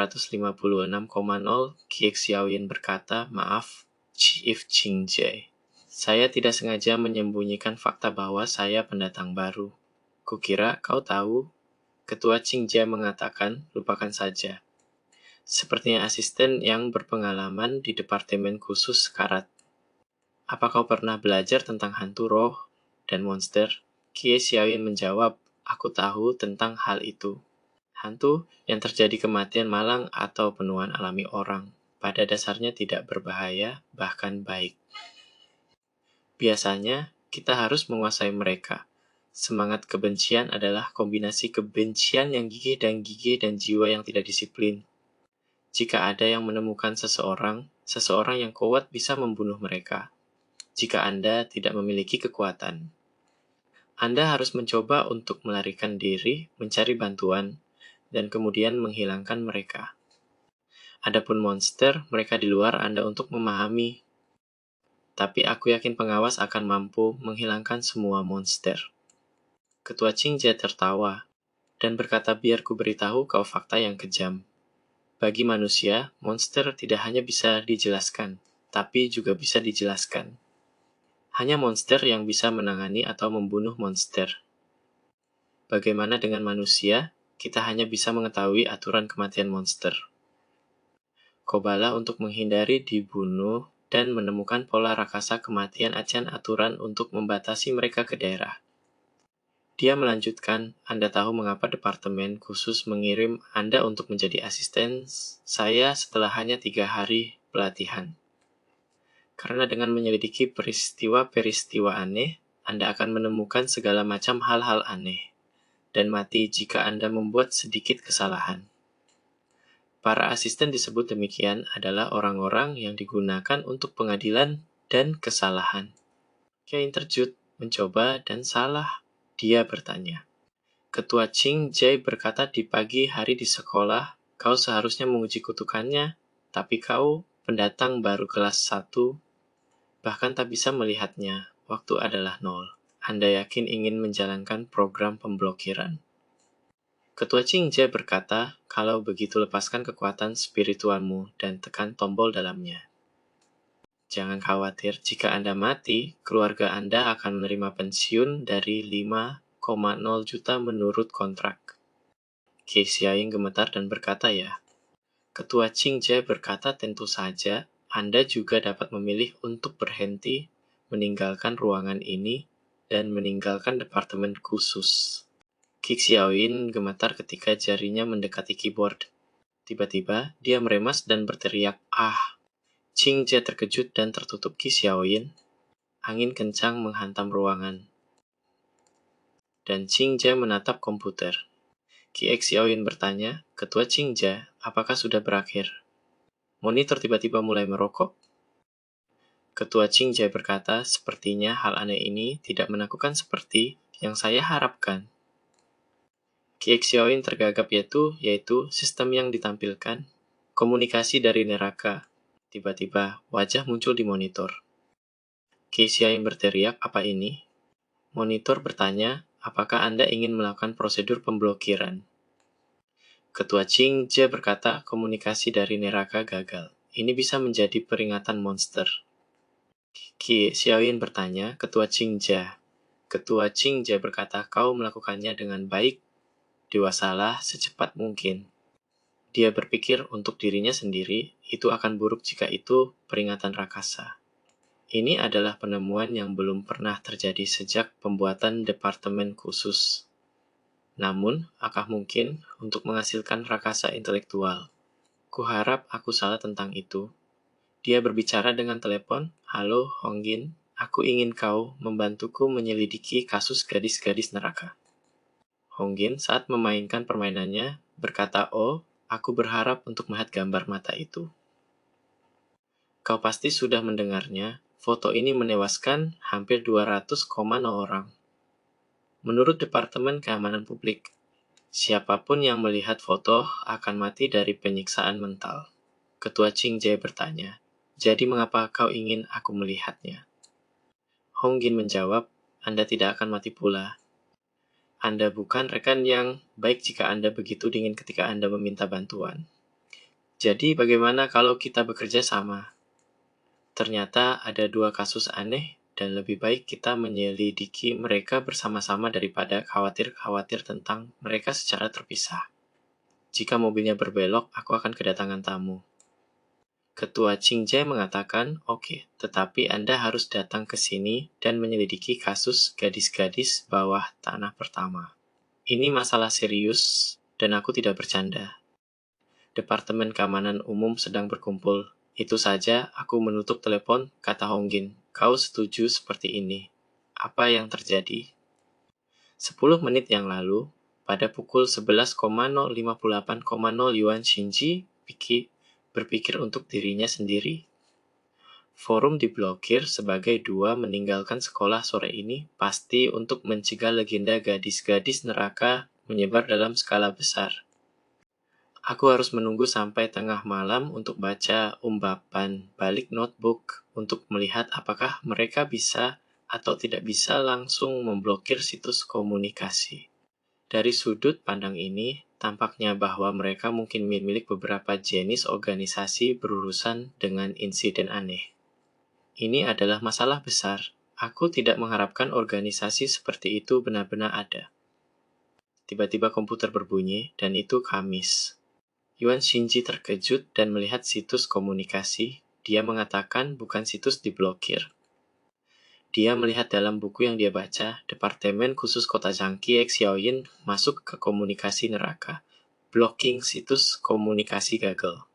Qi Xiaoyan berkata, maaf, Chief Qingjie. Saya tidak sengaja menyembunyikan fakta bahwa saya pendatang baru. Kukira kau tahu. Ketua Qingjie mengatakan, lupakan saja. Sepertinya asisten yang berpengalaman di departemen khusus karat. Apa kau pernah belajar tentang hantu roh dan monster? Qi Xiaoyan menjawab, aku tahu tentang hal itu. Hantu yang terjadi kematian malang atau penuaan alami orang. Pada dasarnya tidak berbahaya, bahkan baik. Biasanya, kita harus menguasai mereka. Semangat kebencian adalah kombinasi kebencian yang gigih dan jiwa yang tidak disiplin. Jika ada yang menemukan seseorang yang kuat bisa membunuh mereka. Jika Anda tidak memiliki kekuatan, Anda harus mencoba untuk melarikan diri, mencari bantuan, dan kemudian menghilangkan mereka. Adapun monster, mereka di luar Anda untuk memahami. Tapi aku yakin pengawas akan mampu menghilangkan semua monster. Ketua Qingjie tertawa dan berkata, biar ku beritahu kau fakta yang kejam. Bagi manusia, monster tidak hanya bisa dijelaskan, tapi juga bisa dijelaskan. Hanya monster yang bisa menangani atau membunuh monster. Bagaimana dengan manusia? Kita hanya bisa mengetahui aturan kematian monster. Kobala untuk menghindari dibunuh dan menemukan pola rakasa kematian acan aturan untuk membatasi mereka ke daerah. Dia melanjutkan, Anda tahu mengapa departemen khusus mengirim Anda untuk menjadi asisten saya setelah hanya 3 hari pelatihan. Karena dengan menyelidiki peristiwa-peristiwa aneh, Anda akan menemukan segala macam hal-hal aneh, dan mati jika Anda membuat sedikit kesalahan. Para asisten disebut demikian adalah orang-orang yang digunakan untuk pengadilan dan kesalahan. Kain terjut, mencoba, dan salah. Dia bertanya. Ketua Qingjie berkata di pagi hari di sekolah, kau seharusnya menguji kutukannya, tapi kau, pendatang baru kelas 1, bahkan tak bisa melihatnya. Waktu adalah 0. Anda yakin ingin menjalankan program pemblokiran? Ketua Qingjie berkata, kalau begitu lepaskan kekuatan spiritualmu dan tekan tombol dalamnya. Jangan khawatir, jika Anda mati, keluarga Anda akan menerima pensiun dari 5,0 juta menurut kontrak. Qi Xiaoyan gemetar dan berkata ya. Ketua Qingjie berkata tentu saja, Anda juga dapat memilih untuk berhenti, meninggalkan ruangan ini, dan meninggalkan departemen khusus. Qi Xiaoyan gemetar ketika jarinya mendekati keyboard. Tiba-tiba, dia meremas dan berteriak, ah! Qingjie terkejut dan tertutup Qi Xiaoyan. Angin kencang menghantam ruangan. Dan Qingjie menatap komputer. Qi Xiaoyan bertanya, Ketua Qingjie, apakah sudah berakhir? Monitor tiba-tiba mulai merokok. Ketua Qingjie berkata, sepertinya hal aneh ini tidak menakutkan seperti yang saya harapkan. Qi Xiaoyan tergagap yaitu sistem yang ditampilkan, komunikasi dari neraka. Tiba-tiba, wajah muncul di monitor. Qi Xiaoyan berteriak, apa ini? Monitor bertanya, apakah Anda ingin melakukan prosedur pemblokiran? Ketua Qingje berkata komunikasi dari neraka gagal. Ini bisa menjadi peringatan monster. Qi Xiaoyin bertanya, Ketua Qingje. Ketua Qingje berkata, kau melakukannya dengan baik, dewasalah secepat mungkin. Dia berpikir untuk dirinya sendiri, itu akan buruk jika itu peringatan rakasa. Ini adalah penemuan yang belum pernah terjadi sejak pembuatan departemen khusus. Namun, akah mungkin untuk menghasilkan rakasa intelektual. Kuharap aku salah tentang itu. Dia berbicara dengan telepon, Halo, Honggin, aku ingin kau membantuku menyelidiki kasus gadis-gadis neraka. Honggin saat memainkan permainannya berkata, Oh, aku berharap untuk melihat gambar mata itu. Kau pasti sudah mendengarnya, foto ini menewaskan hampir 200,0 orang. Menurut Departemen Keamanan Publik, siapapun yang melihat foto akan mati dari penyiksaan mental. Ketua Qingje bertanya, jadi mengapa kau ingin aku melihatnya? Honggin menjawab, Anda tidak akan mati pula. Anda bukan rekan yang baik jika Anda begitu dingin ketika Anda meminta bantuan. Jadi bagaimana kalau kita bekerja sama? Ternyata ada 2 kasus aneh dan lebih baik kita menyelidiki mereka bersama-sama daripada khawatir tentang mereka secara terpisah. Jika mobilnya berbelok, aku akan kedatangan tamu. Ketua Qingje mengatakan, Oke, tetapi Anda harus datang ke sini dan menyelidiki kasus gadis-gadis bawah tanah pertama. Ini masalah serius dan aku tidak bercanda. Departemen Keamanan Umum sedang berkumpul. Itu saja, aku menutup telepon, kata Honggin. Kau setuju seperti ini. Apa yang terjadi? 10 menit yang lalu, pada pukul 11,058,0 Yuan Xinji berpikir untuk dirinya sendiri. Forum diblokir sebagai 2 meninggalkan sekolah sore ini pasti untuk mencegah legenda gadis-gadis neraka menyebar dalam skala besar. Aku harus menunggu sampai tengah malam untuk baca umbapan balik notebook untuk melihat apakah mereka bisa atau tidak bisa langsung memblokir situs komunikasi. Dari sudut pandang ini, tampaknya bahwa mereka mungkin milik beberapa jenis organisasi berurusan dengan insiden aneh. Ini adalah masalah besar. Aku tidak mengharapkan organisasi seperti itu benar-benar ada. Tiba-tiba komputer berbunyi, dan itu Kamis. Yuan Xinji terkejut dan melihat situs komunikasi. Dia mengatakan bukan situs diblokir. Dia melihat dalam buku yang dia baca, Departemen Khusus Kota Zhangqi Xiaoyin masuk ke komunikasi neraka. Blocking situs komunikasi gagal.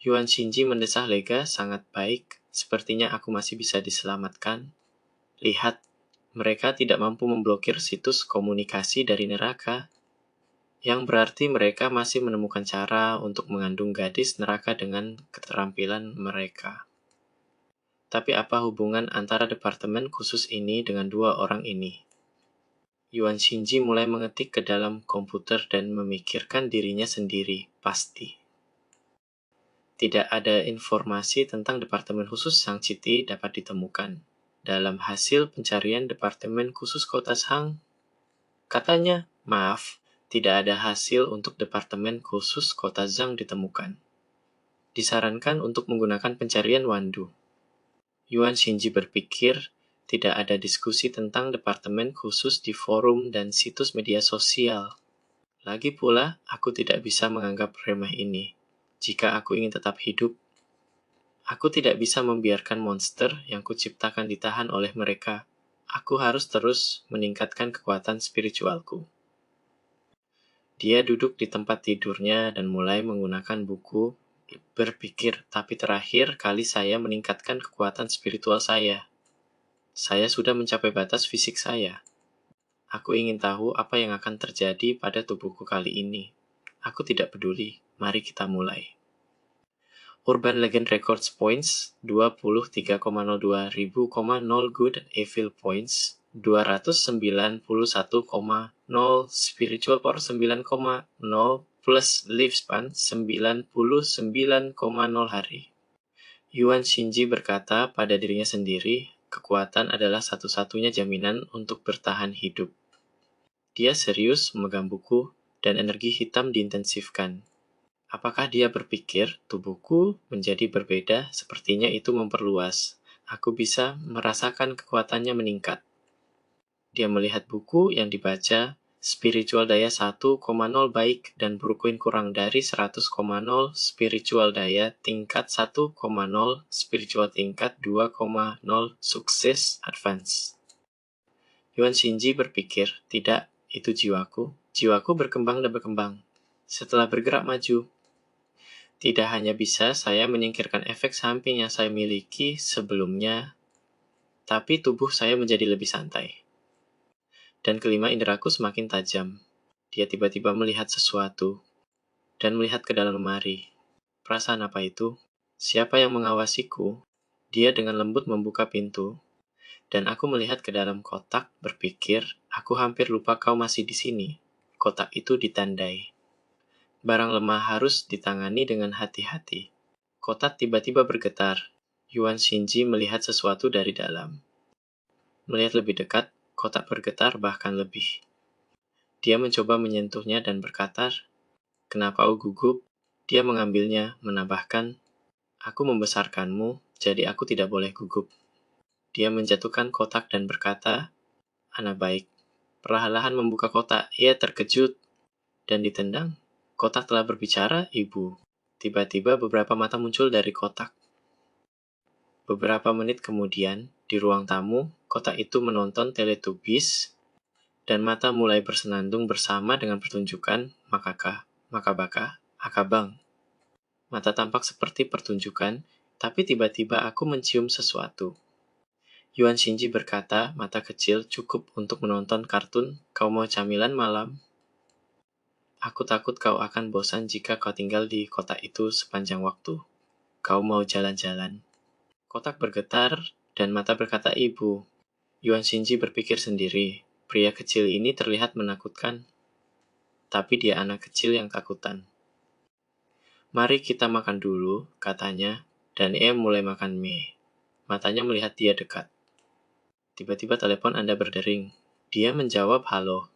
Yuan Xinji mendesah lega, sangat baik. Sepertinya aku masih bisa diselamatkan. Lihat, mereka tidak mampu memblokir situs komunikasi dari neraka. Yang berarti mereka masih menemukan cara untuk mengandung gadis neraka dengan keterampilan mereka. Tapi apa hubungan antara departemen khusus ini dengan 2 orang ini? Yuan Xinji mulai mengetik ke dalam komputer dan memikirkan dirinya sendiri, pasti. Tidak ada informasi tentang departemen khusus Shang City dapat ditemukan. Dalam hasil pencarian departemen khusus kota Shang, katanya, maaf, tidak ada hasil untuk departemen khusus kota Zhang ditemukan. Disarankan untuk menggunakan pencarian Wandu. Yuan Xinji berpikir tidak ada diskusi tentang departemen khusus di forum dan situs media sosial. Lagi pula, aku tidak bisa menganggap remeh ini. Jika aku ingin tetap hidup, aku tidak bisa membiarkan monster yang kuciptakan ditahan oleh mereka. Aku harus terus meningkatkan kekuatan spiritualku. Dia duduk di tempat tidurnya dan mulai menggunakan buku, berpikir, tapi terakhir kali saya meningkatkan kekuatan spiritual saya. Saya sudah mencapai batas fisik saya. Aku ingin tahu apa yang akan terjadi pada tubuhku kali ini. Aku tidak peduli, mari kita mulai. Urban Legend Records Points 23,02 ribu, 0 Good Evil Points 291,0 Spiritual Power 9,0 plus Lifespan 99,0 hari. Yuan Xinji berkata pada dirinya sendiri, kekuatan adalah satu-satunya jaminan untuk bertahan hidup. Dia serius memegang buku, dan energi hitam diintensifkan. Apakah dia berpikir tubuhku menjadi berbeda? Sepertinya itu memperluas. Aku bisa merasakan kekuatannya meningkat. Dia melihat buku yang dibaca, spiritual daya 1,0 baik dan Brooklyn kurang dari 100,0 spiritual daya tingkat 1,0 spiritual tingkat 2,0 sukses advance. Yuan Shinji berpikir, tidak, itu jiwaku. Jiwaku berkembang dan berkembang. Setelah bergerak maju, tidak hanya bisa saya menyingkirkan efek samping yang saya miliki sebelumnya, tapi tubuh saya menjadi lebih santai. Dan kelima inderaku semakin tajam. Dia tiba-tiba melihat sesuatu, dan melihat ke dalam lemari. Perasaan apa itu? Siapa yang mengawasiku? Dia dengan lembut membuka pintu, dan aku melihat ke dalam kotak, berpikir, aku hampir lupa kau masih di sini. Kotak itu ditandai. Barang lemah harus ditangani dengan hati-hati. Kotak tiba-tiba bergetar. Yuan Shinji melihat sesuatu dari dalam. Melihat lebih dekat, kotak bergetar bahkan lebih. Dia mencoba menyentuhnya dan berkata, kenapa kau gugup? Dia mengambilnya, menambahkan, aku membesarkanmu, jadi aku tidak boleh gugup. Dia menjatuhkan kotak dan berkata, anak baik. Perlahan-lahan membuka kotak, ia terkejut dan ditendang. Kotak telah berbicara, ibu. Tiba-tiba beberapa mata muncul dari kotak. Beberapa menit kemudian, di ruang tamu, kotak itu menonton Teletubbies, dan mata mulai bersenandung bersama dengan pertunjukan Makaka, Makabaka, Akabang. Mata tampak seperti pertunjukan, tapi tiba-tiba aku mencium sesuatu. Yuan Shinji berkata, mata kecil cukup untuk menonton kartun, kau mau camilan malam? Aku takut kau akan bosan jika kau tinggal di kotak itu sepanjang waktu. Kau mau jalan-jalan. Kotak bergetar, dan mata berkata ibu. Yuan Shinji berpikir sendiri, pria kecil ini terlihat menakutkan. Tapi dia anak kecil yang takutan. Mari kita makan dulu, katanya, dan ia mulai makan mie. Matanya melihat dia dekat. Tiba-tiba telepon Anda berdering. Dia menjawab halo.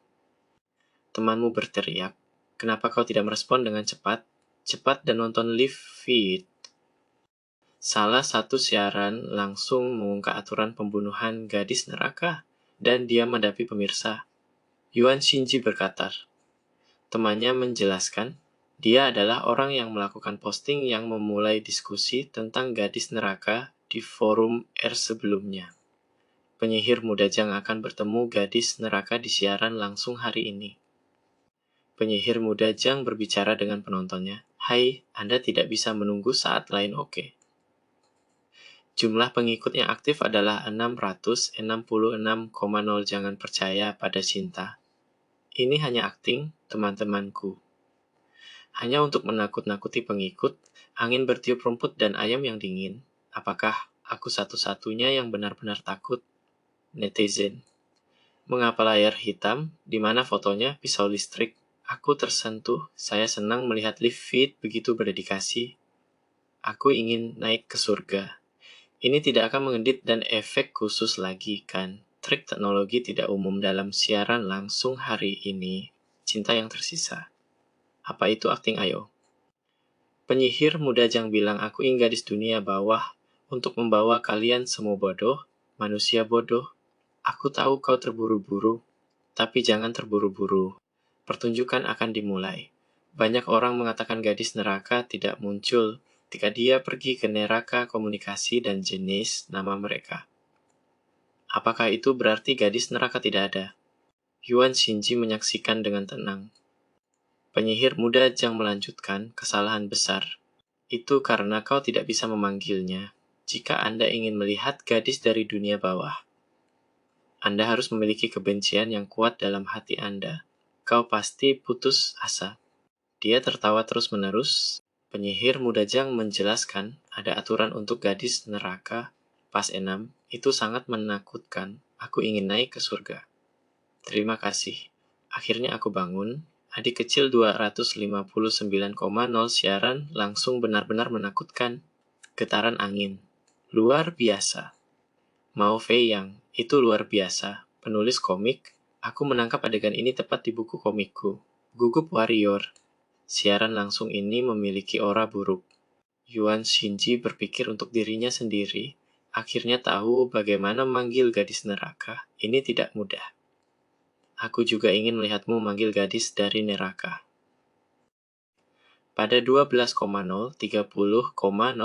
Temanmu berteriak, kenapa kau tidak merespon dengan cepat? Cepat dan nonton live feed. Salah satu siaran langsung mengungkap aturan pembunuhan gadis neraka, dan dia menghadapi pemirsa. Yuan Shinji berkata, temannya menjelaskan, dia adalah orang yang melakukan posting yang memulai diskusi tentang gadis neraka di forum R sebelumnya. Penyihir muda Jang akan bertemu gadis neraka di siaran langsung hari ini. Penyihir muda Jang berbicara dengan penontonnya, hai, Anda tidak bisa menunggu saat lain oke. Jumlah pengikut yang aktif adalah 666,0 jangan percaya pada cinta. Ini hanya akting, teman-temanku. Hanya untuk menakut-nakuti pengikut, angin bertiup rumput dan ayam yang dingin. Apakah aku satu-satunya yang benar-benar takut? Netizen. Mengapa layar hitam, di mana fotonya pisau listrik? Aku tersentuh, saya senang melihat live feed begitu berdedikasi. Aku ingin naik ke surga. Ini tidak akan mengedit dan efek khusus lagi, kan? Trik teknologi tidak umum dalam siaran langsung hari ini. Cinta yang tersisa. Apa itu akting ayo? Penyihir muda Jang bilang aku ingin gadis dunia bawah untuk membawa kalian semua bodoh, manusia bodoh. Aku tahu kau terburu-buru, tapi jangan terburu-buru. Pertunjukan akan dimulai. Banyak orang mengatakan gadis neraka tidak muncul ketika dia pergi ke neraka komunikasi dan jenis nama mereka. Apakah itu berarti gadis neraka tidak ada? Yuan Shinji menyaksikan dengan tenang. Penyihir muda Jang melanjutkan, kesalahan besar. Itu karena kau tidak bisa memanggilnya. Jika Anda ingin melihat gadis dari dunia bawah, Anda harus memiliki kebencian yang kuat dalam hati Anda. Kau pasti putus asa. Dia tertawa terus-menerus. Penyihir muda Jang menjelaskan ada aturan untuk gadis neraka. Pas 6, itu sangat menakutkan. Aku ingin naik ke surga. Terima kasih. Akhirnya aku bangun. Adik kecil 259,0 siaran langsung benar-benar menakutkan. Getaran angin. Luar biasa. Mao Fei Yang, itu luar biasa. Penulis komik, aku menangkap adegan ini tepat di buku komikku. Gugup Warrior. Siaran langsung ini memiliki aura buruk. Yuan Shinji berpikir untuk dirinya sendiri, akhirnya tahu bagaimana manggil gadis neraka. Ini tidak mudah. Aku juga ingin melihatmu manggil gadis dari neraka. Pada 12,0, 30,0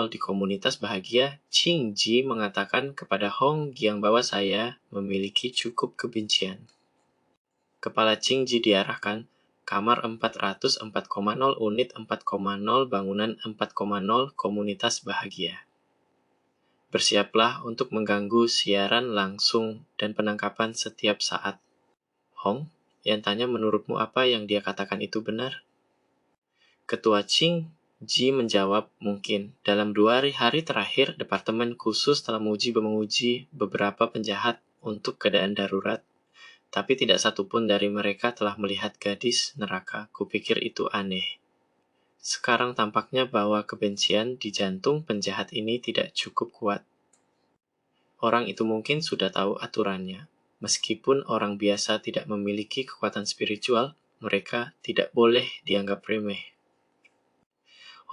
di komunitas bahagia, Ching Ji mengatakan kepada Hong yang bahwa saya memiliki cukup kebencian. Kepala Ching Ji diarahkan, kamar 404,0 unit 4,0 bangunan 4,0 komunitas bahagia. Bersiaplah untuk mengganggu siaran langsung dan penangkapan setiap saat. Hong, yang tanya menurutmu apa yang dia katakan itu benar? Ketua Ching Ji menjawab, mungkin. Dalam 2 hari terakhir, Departemen Khusus telah menguji beberapa penjahat untuk keadaan darurat. Tapi tidak satupun dari mereka telah melihat gadis neraka. Kupikir itu aneh. Sekarang tampaknya bahwa kebencian di jantung penjahat ini tidak cukup kuat. Orang itu mungkin sudah tahu aturannya. Meskipun orang biasa tidak memiliki kekuatan spiritual, mereka tidak boleh dianggap remeh.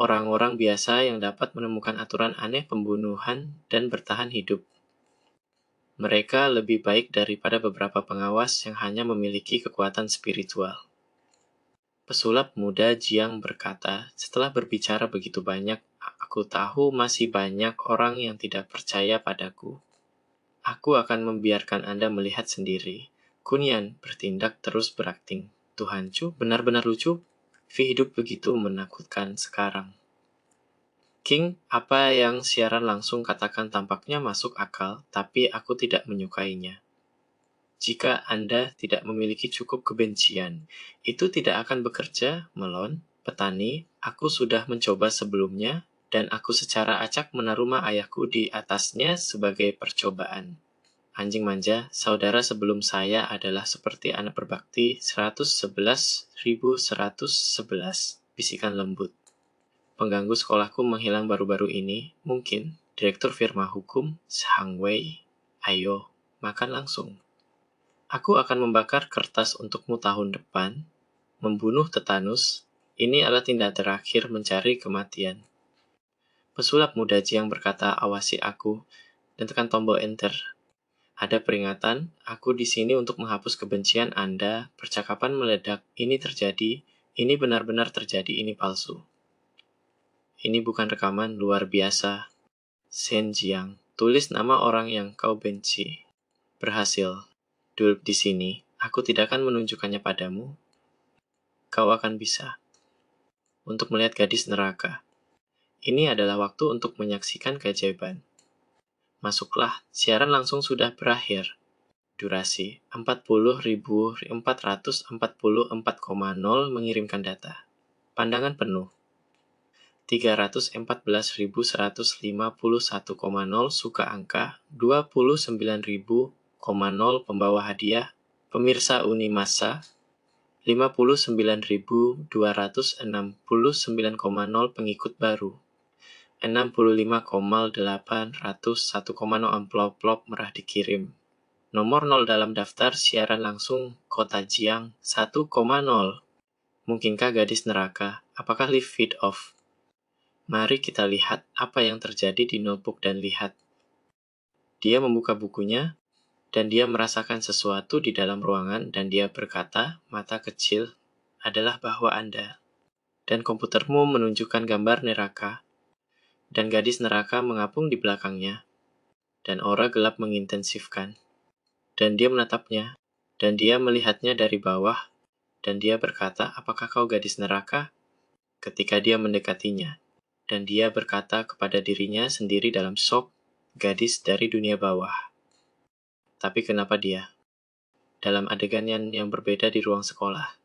Orang-orang biasa yang dapat menemukan aturan aneh pembunuhan dan bertahan hidup. Mereka lebih baik daripada beberapa pengawas yang hanya memiliki kekuatan spiritual. Pesulap muda Jiang berkata, setelah berbicara begitu banyak, aku tahu masih banyak orang yang tidak percaya padaku. Aku akan membiarkan Anda melihat sendiri. Kunyan bertindak terus berakting. Tuhan Chu, benar-benar lucu. Vi hidup begitu menakutkan sekarang. King, apa yang siaran langsung katakan tampaknya masuk akal, tapi aku tidak menyukainya. Jika Anda tidak memiliki cukup kebencian, itu tidak akan bekerja, Melon. Petani, aku sudah mencoba sebelumnya, dan aku secara acak menaruh rumah ayahku di atasnya sebagai percobaan. Anjing manja, saudara sebelum saya adalah seperti anak berbakti 111.111, bisikan lembut. Pengganggu sekolahku menghilang baru-baru ini, mungkin. Direktur firma hukum, Zhang Wei. Ayo, makan langsung. Aku akan membakar kertas untukmu tahun depan. Membunuh tetanus. Ini adalah tindak terakhir mencari kematian. Pesulap muda Jiang berkata, awasi aku, dan tekan tombol enter. Ada peringatan, aku di sini untuk menghapus kebencian Anda. Percakapan meledak, ini terjadi, ini benar-benar terjadi, ini palsu. Ini bukan rekaman luar biasa. Shen Jiang, tulis nama orang yang kau benci. Berhasil. Dulp di sini, aku tidak akan menunjukkannya padamu. Kau akan bisa. Untuk melihat gadis neraka. Ini adalah waktu untuk menyaksikan keajaiban. Masuklah, siaran langsung sudah berakhir. Durasi, 40.444,0 mengirimkan data. Pandangan penuh. 314.151,0 suka angka, 29.000,0 pembawa hadiah, pemirsa Unimasa, 59.269,0 pengikut baru, 65,801,0 amplop merah dikirim. Nomor 0 dalam daftar siaran langsung Kota Jiang 1,0. Mungkinkah gadis neraka? Apakah live feed off? Mari kita lihat apa yang terjadi di notebook dan lihat. Dia membuka bukunya, dan dia merasakan sesuatu di dalam ruangan, dan dia berkata, mata kecil, adalah bahwa Anda. Dan komputermu menunjukkan gambar neraka, dan gadis neraka mengapung di belakangnya, dan aura gelap mengintensifkan. Dan dia menatapnya, dan dia melihatnya dari bawah, dan dia berkata, apakah kau gadis neraka? Ketika dia mendekatinya. Dan dia berkata kepada dirinya sendiri dalam shock, gadis dari dunia bawah. Tapi kenapa dia? Dalam adegan yang berbeda di ruang sekolah.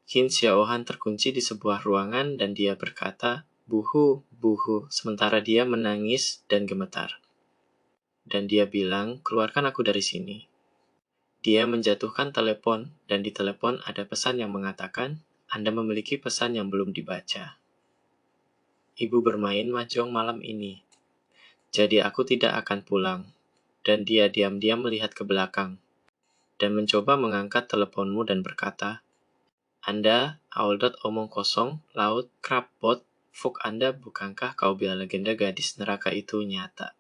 Qin Xiaohan terkunci di sebuah ruangan dan dia berkata, buhu, buhu, sementara dia menangis dan gemetar. Dan dia bilang, keluarkan aku dari sini. Dia menjatuhkan telepon, dan di telepon ada pesan yang mengatakan, Anda memiliki pesan yang belum dibaca. Ibu bermain mahjong malam ini. Jadi aku tidak akan pulang. Dan dia diam-diam melihat ke belakang. Dan mencoba mengangkat teleponmu dan berkata, Anda, Auldot omong kosong, laut, Crabbot, Fuk Anda, bukankah kau bilang legenda gadis neraka itu nyata?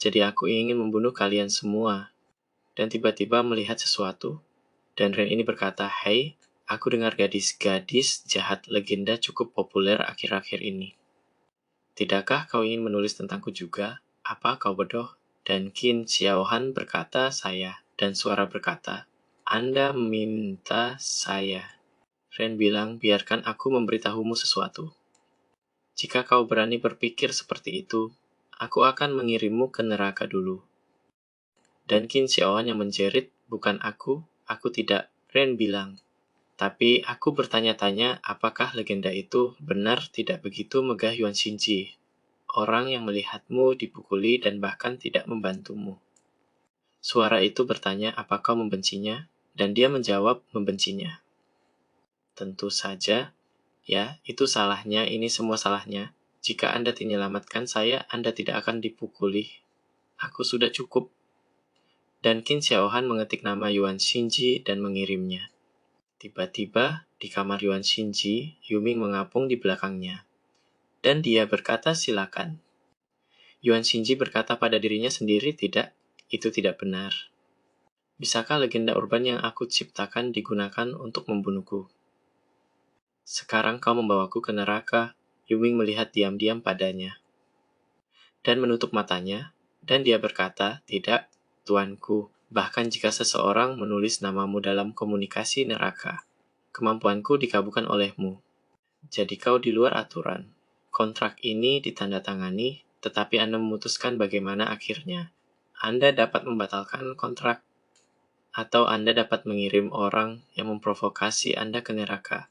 Jadi aku ingin membunuh kalian semua. Dan tiba-tiba melihat sesuatu. Dan Ren ini berkata, "Hei, aku dengar gadis-gadis jahat legenda cukup populer akhir-akhir ini. Tidakkah kau ingin menulis tentangku juga? Apa kau bodoh?" Dan Qin Xiaohan berkata, "Saya." Dan suara berkata, "Anda minta saya." Ren bilang, "Biarkan aku memberitahumu sesuatu. Jika kau berani berpikir seperti itu, aku akan mengirimmu ke neraka dulu." Dan Qin Xiaohan yang menjerit, "Bukan aku tidak." Ren bilang, "Tapi aku bertanya-tanya apakah legenda itu benar tidak begitu megah Yuan Xinji, orang yang melihatmu dipukuli dan bahkan tidak membantumu." Suara itu bertanya apa kau membencinya, dan dia menjawab membencinya. Tentu saja, ya, itu salahnya, ini semua salahnya. Jika Anda menyelamatkan saya, Anda tidak akan dipukuli. Aku sudah cukup. Dan Qin Xiaohan mengetik nama Yuan Xinji dan mengirimnya. Tiba-tiba, di kamar Yuan Xinji, Yuming mengapung di belakangnya. Dan dia berkata, "Silakan." Yuan Xinji berkata pada dirinya sendiri, "Tidak, itu tidak benar. Bisakah legenda urban yang aku ciptakan digunakan untuk membunuhku? Sekarang kau membawaku ke neraka." Yuming melihat diam-diam padanya. Dan menutup matanya, dan dia berkata, "Tidak, tuanku. Bahkan jika seseorang menulis namamu dalam komunikasi neraka, kemampuanku dikabulkan olehmu. Jadi kau di luar aturan. Kontrak ini ditandatangani, tetapi Anda memutuskan bagaimana akhirnya. Anda dapat membatalkan kontrak, atau Anda dapat mengirim orang yang memprovokasi Anda ke neraka."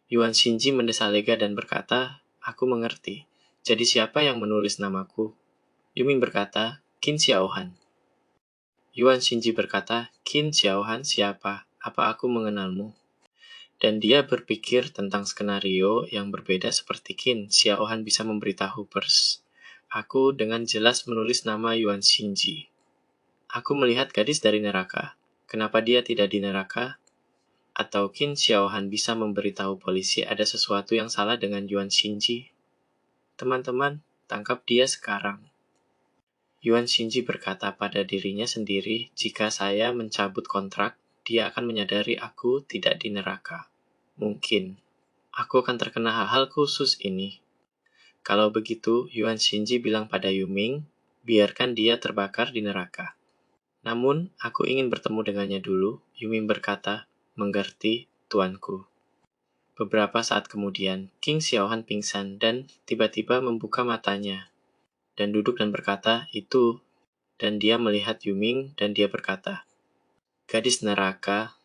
Yuan Xinji mendesah lega dan berkata, "Aku mengerti. Jadi siapa yang menulis namaku?" Yuming berkata, "Qin Xiaohan." Yuan Xinji berkata, "Qin Xiaohan siapa? Apa aku mengenalmu?" Dan dia berpikir tentang skenario yang berbeda seperti Qin Xiaohan bisa memberitahu pers. "Aku dengan jelas menulis nama Yuan Xinji. Aku melihat gadis dari neraka. Kenapa dia tidak di neraka?" Atau Qin Xiaohan bisa memberitahu polisi ada sesuatu yang salah dengan Yuan Xinji. "Teman-teman, tangkap dia sekarang." Yuan Xinji berkata pada dirinya sendiri, "Jika saya mencabut kontrak, dia akan menyadari aku tidak di neraka. Mungkin aku akan terkena hal-hal khusus ini." Kalau begitu, Yuan Xinji bilang pada Yuming, "Biarkan dia terbakar di neraka." "Namun, aku ingin bertemu dengannya dulu." Yuming berkata, "Mengerti, tuanku." Beberapa saat kemudian, Qin Xiaohan pingsan dan tiba-tiba membuka matanya dan duduk dan berkata, "Itu." Dan dia melihat Yuming dan dia berkata, "Gadis neraka,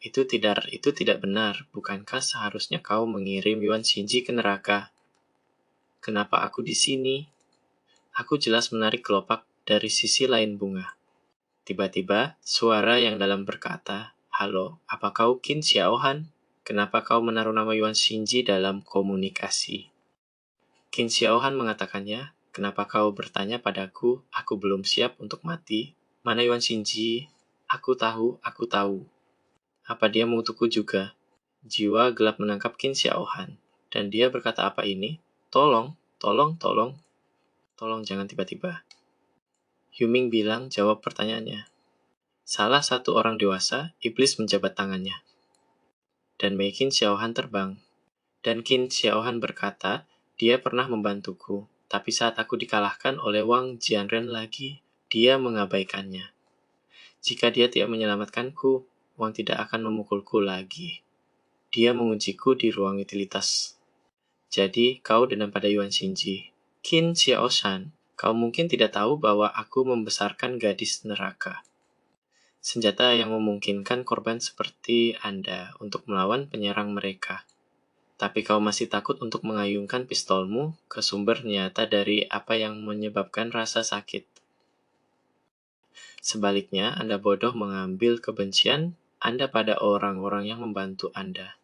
itu tidak benar. Bukankah seharusnya kau mengirim Yuan Xinji ke neraka? Kenapa aku di sini?" Aku jelas menarik kelopak dari sisi lain bunga. Tiba-tiba, suara yang dalam berkata, "Halo, apa kau Qin Xiaohan? Kenapa kau menaruh nama Yuan Xinji dalam komunikasi?" Qin Xiaohan mengatakannya, "Kenapa kau bertanya padaku? Aku belum siap untuk mati. Mana Yuan Xinji? Aku tahu. Apa dia mengutukku juga?" Jiwa gelap menangkap Qin Xiaohan, dan dia berkata, "Apa ini? Tolong, tolong, tolong. Tolong jangan tiba-tiba." Yuming bilang jawab pertanyaannya. Salah satu orang dewasa, iblis menjabat tangannya. Dan Mei Qin Xiaohan terbang. Dan Qin Xiaohan berkata, "Dia pernah membantuku, tapi saat aku dikalahkan oleh Wang Jianren lagi, dia mengabaikannya. Jika dia tidak menyelamatkanku, Wang tidak akan memukulku lagi. Dia mengunciku di ruang utilitas. Jadi, kau dendam pada Yuan Xinji. Qin Xiaoshan, kau mungkin tidak tahu bahwa aku membesarkan gadis neraka. Senjata yang memungkinkan korban seperti Anda untuk melawan penyerang mereka. Tapi kau masih takut untuk mengayunkan pistolmu ke sumber nyata dari apa yang menyebabkan rasa sakit. Sebaliknya, Anda bodoh mengambil kebencian Anda pada orang-orang yang membantu Anda.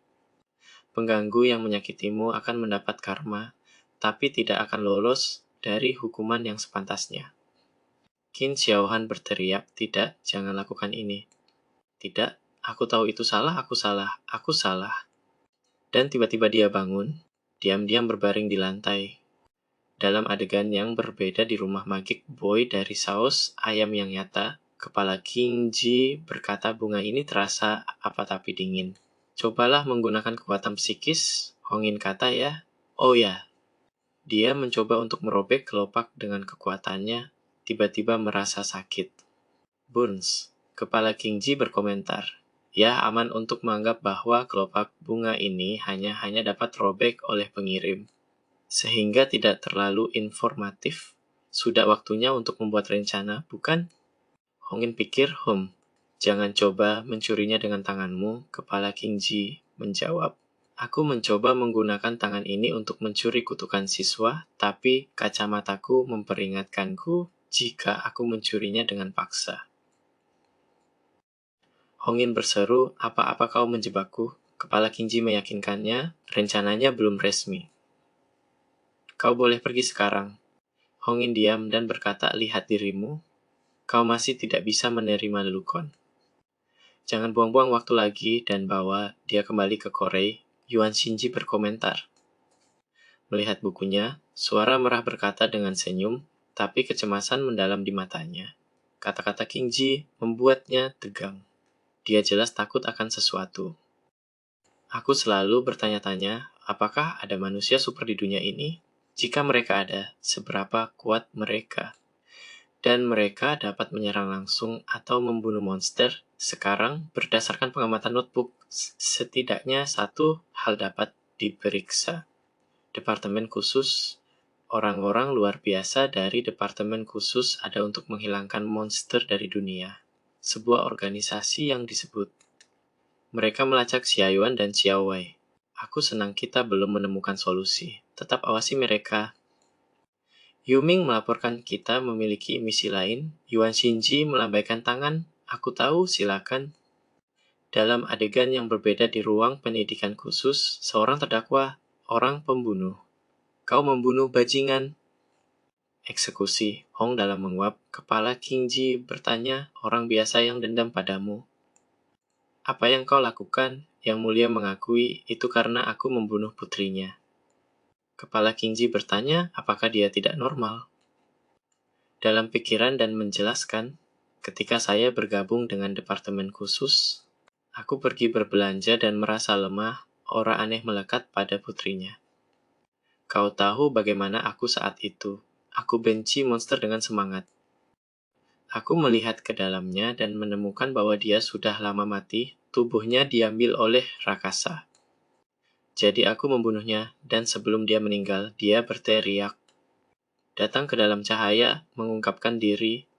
Pengganggu yang menyakitimu akan mendapat karma, tapi tidak akan lolos dari hukuman yang sepantasnya." Qin Xiaohan berteriak, "Tidak, jangan lakukan ini." "Tidak, Aku tahu itu salah, aku salah, aku salah. Dan tiba-tiba dia bangun, diam-diam berbaring di lantai. Dalam adegan yang berbeda di rumah magik Boy dari saus ayam yang nyata, kepala King Ji berkata bunga ini terasa apa tapi dingin. Cobalah menggunakan kekuatan psikis, Hongin kata ya. Oh ya, dia mencoba untuk merobek kelopak dengan kekuatannya, tiba-tiba merasa sakit. Burns, kepala King Ji berkomentar. Ya, aman untuk menganggap bahwa kelopak bunga ini hanya dapat robek oleh pengirim. Sehingga tidak terlalu informatif. Sudah waktunya untuk membuat rencana, bukan? Hongin pikir, jangan coba mencurinya dengan tanganmu, kepala King Ji menjawab. Aku mencoba menggunakan tangan ini untuk mencuri kutukan siswa, tapi kacamataku memperingatkanku jika aku mencurinya dengan paksa. Hongin berseru, apa-apa kau menjebakku? Kepala King Ji meyakinkannya, rencananya belum resmi. Kau boleh pergi sekarang. Hongin diam dan berkata, lihat dirimu. Kau masih tidak bisa menerima lelukon. Jangan buang-buang waktu lagi dan bawa dia kembali ke Korei, Yuan Shinji berkomentar. Melihat bukunya, suara merah berkata dengan senyum, tapi kecemasan mendalam di matanya. Kata-kata King Ji membuatnya tegang. Dia jelas takut akan sesuatu. Aku selalu bertanya-tanya, apakah ada manusia super di dunia ini? Jika mereka ada, seberapa kuat mereka? Dan mereka dapat menyerang langsung atau membunuh monster. Sekarang, berdasarkan pengamatan notebook, setidaknya satu hal dapat diperiksa. Departemen khusus, orang-orang luar biasa dari departemen khusus ada untuk menghilangkan monster dari dunia. Sebuah organisasi yang disebut. Mereka melacak Xia Yuan dan Xiao Wei. Aku senang kita belum menemukan solusi. Tetap awasi mereka. Yuming melaporkan kita memiliki misi lain. Yuan Shinji melambaikan tangan. Aku tahu, silakan. Dalam adegan yang berbeda di ruang pendidikan khusus, seorang terdakwa, orang pembunuh. Kau membunuh bajingan. Eksekusi. Hong dalam menguap. Kepala King Ji bertanya, orang biasa yang dendam padamu. Apa yang kau lakukan? Yang Mulia mengakui itu karena aku membunuh putrinya. Kepala King Ji bertanya, apakah dia tidak normal? Dalam pikiran dan menjelaskan, ketika saya bergabung dengan departemen khusus, aku pergi berbelanja dan merasa lemah, aura aneh melekat pada putrinya. Kau tahu bagaimana aku saat itu. Aku benci monster dengan semangat. Aku melihat ke dalamnya dan menemukan bahwa dia sudah lama mati, tubuhnya diambil oleh Rakasa. Jadi aku membunuhnya, dan sebelum dia meninggal, dia berteriak. Datang ke dalam cahaya, mengungkapkan diri.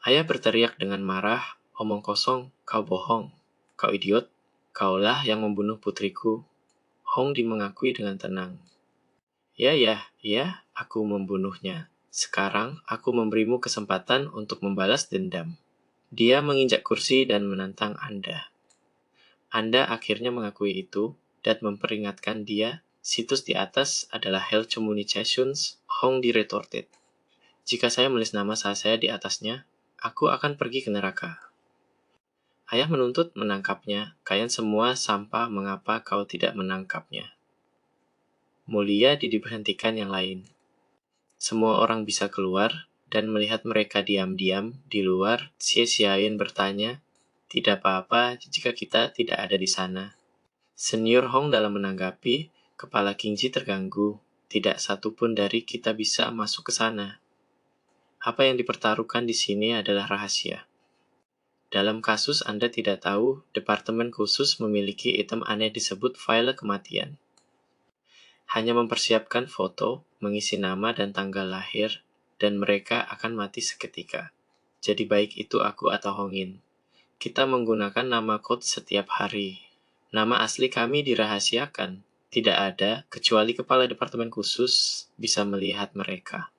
Ayah berteriak dengan marah, omong kosong, kau bohong, kau idiot, kaulah yang membunuh putriku. Hong mengakui dengan tenang. Ya, aku membunuhnya. Sekarang aku memberimu kesempatan untuk membalas dendam. Dia menginjak kursi dan menantang Anda. Anda akhirnya mengakui itu dan memperingatkan dia, situs di atas adalah Hell Communications, Hong retorted. Jika saya menulis nama saya di atasnya, aku akan pergi ke neraka. Ayah menuntut menangkapnya, kalian semua sampah mengapa kau tidak menangkapnya. Mulia diberhentikan yang lain. Semua orang bisa keluar, dan melihat mereka diam-diam di luar, Xie Xiaoyan bertanya, tidak apa-apa jika kita tidak ada di sana. Senior Hong dalam menanggapi, kepala King Ji terganggu, tidak satu pun dari kita bisa masuk ke sana. Apa yang dipertaruhkan di sini adalah rahasia. Dalam kasus Anda tidak tahu, departemen khusus memiliki item aneh disebut file kematian. Hanya mempersiapkan foto, mengisi nama dan tanggal lahir, dan mereka akan mati seketika. Jadi baik itu aku atau Hongin. Kita menggunakan nama code setiap hari. Nama asli kami dirahasiakan. Tidak ada, kecuali kepala departemen khusus bisa melihat mereka.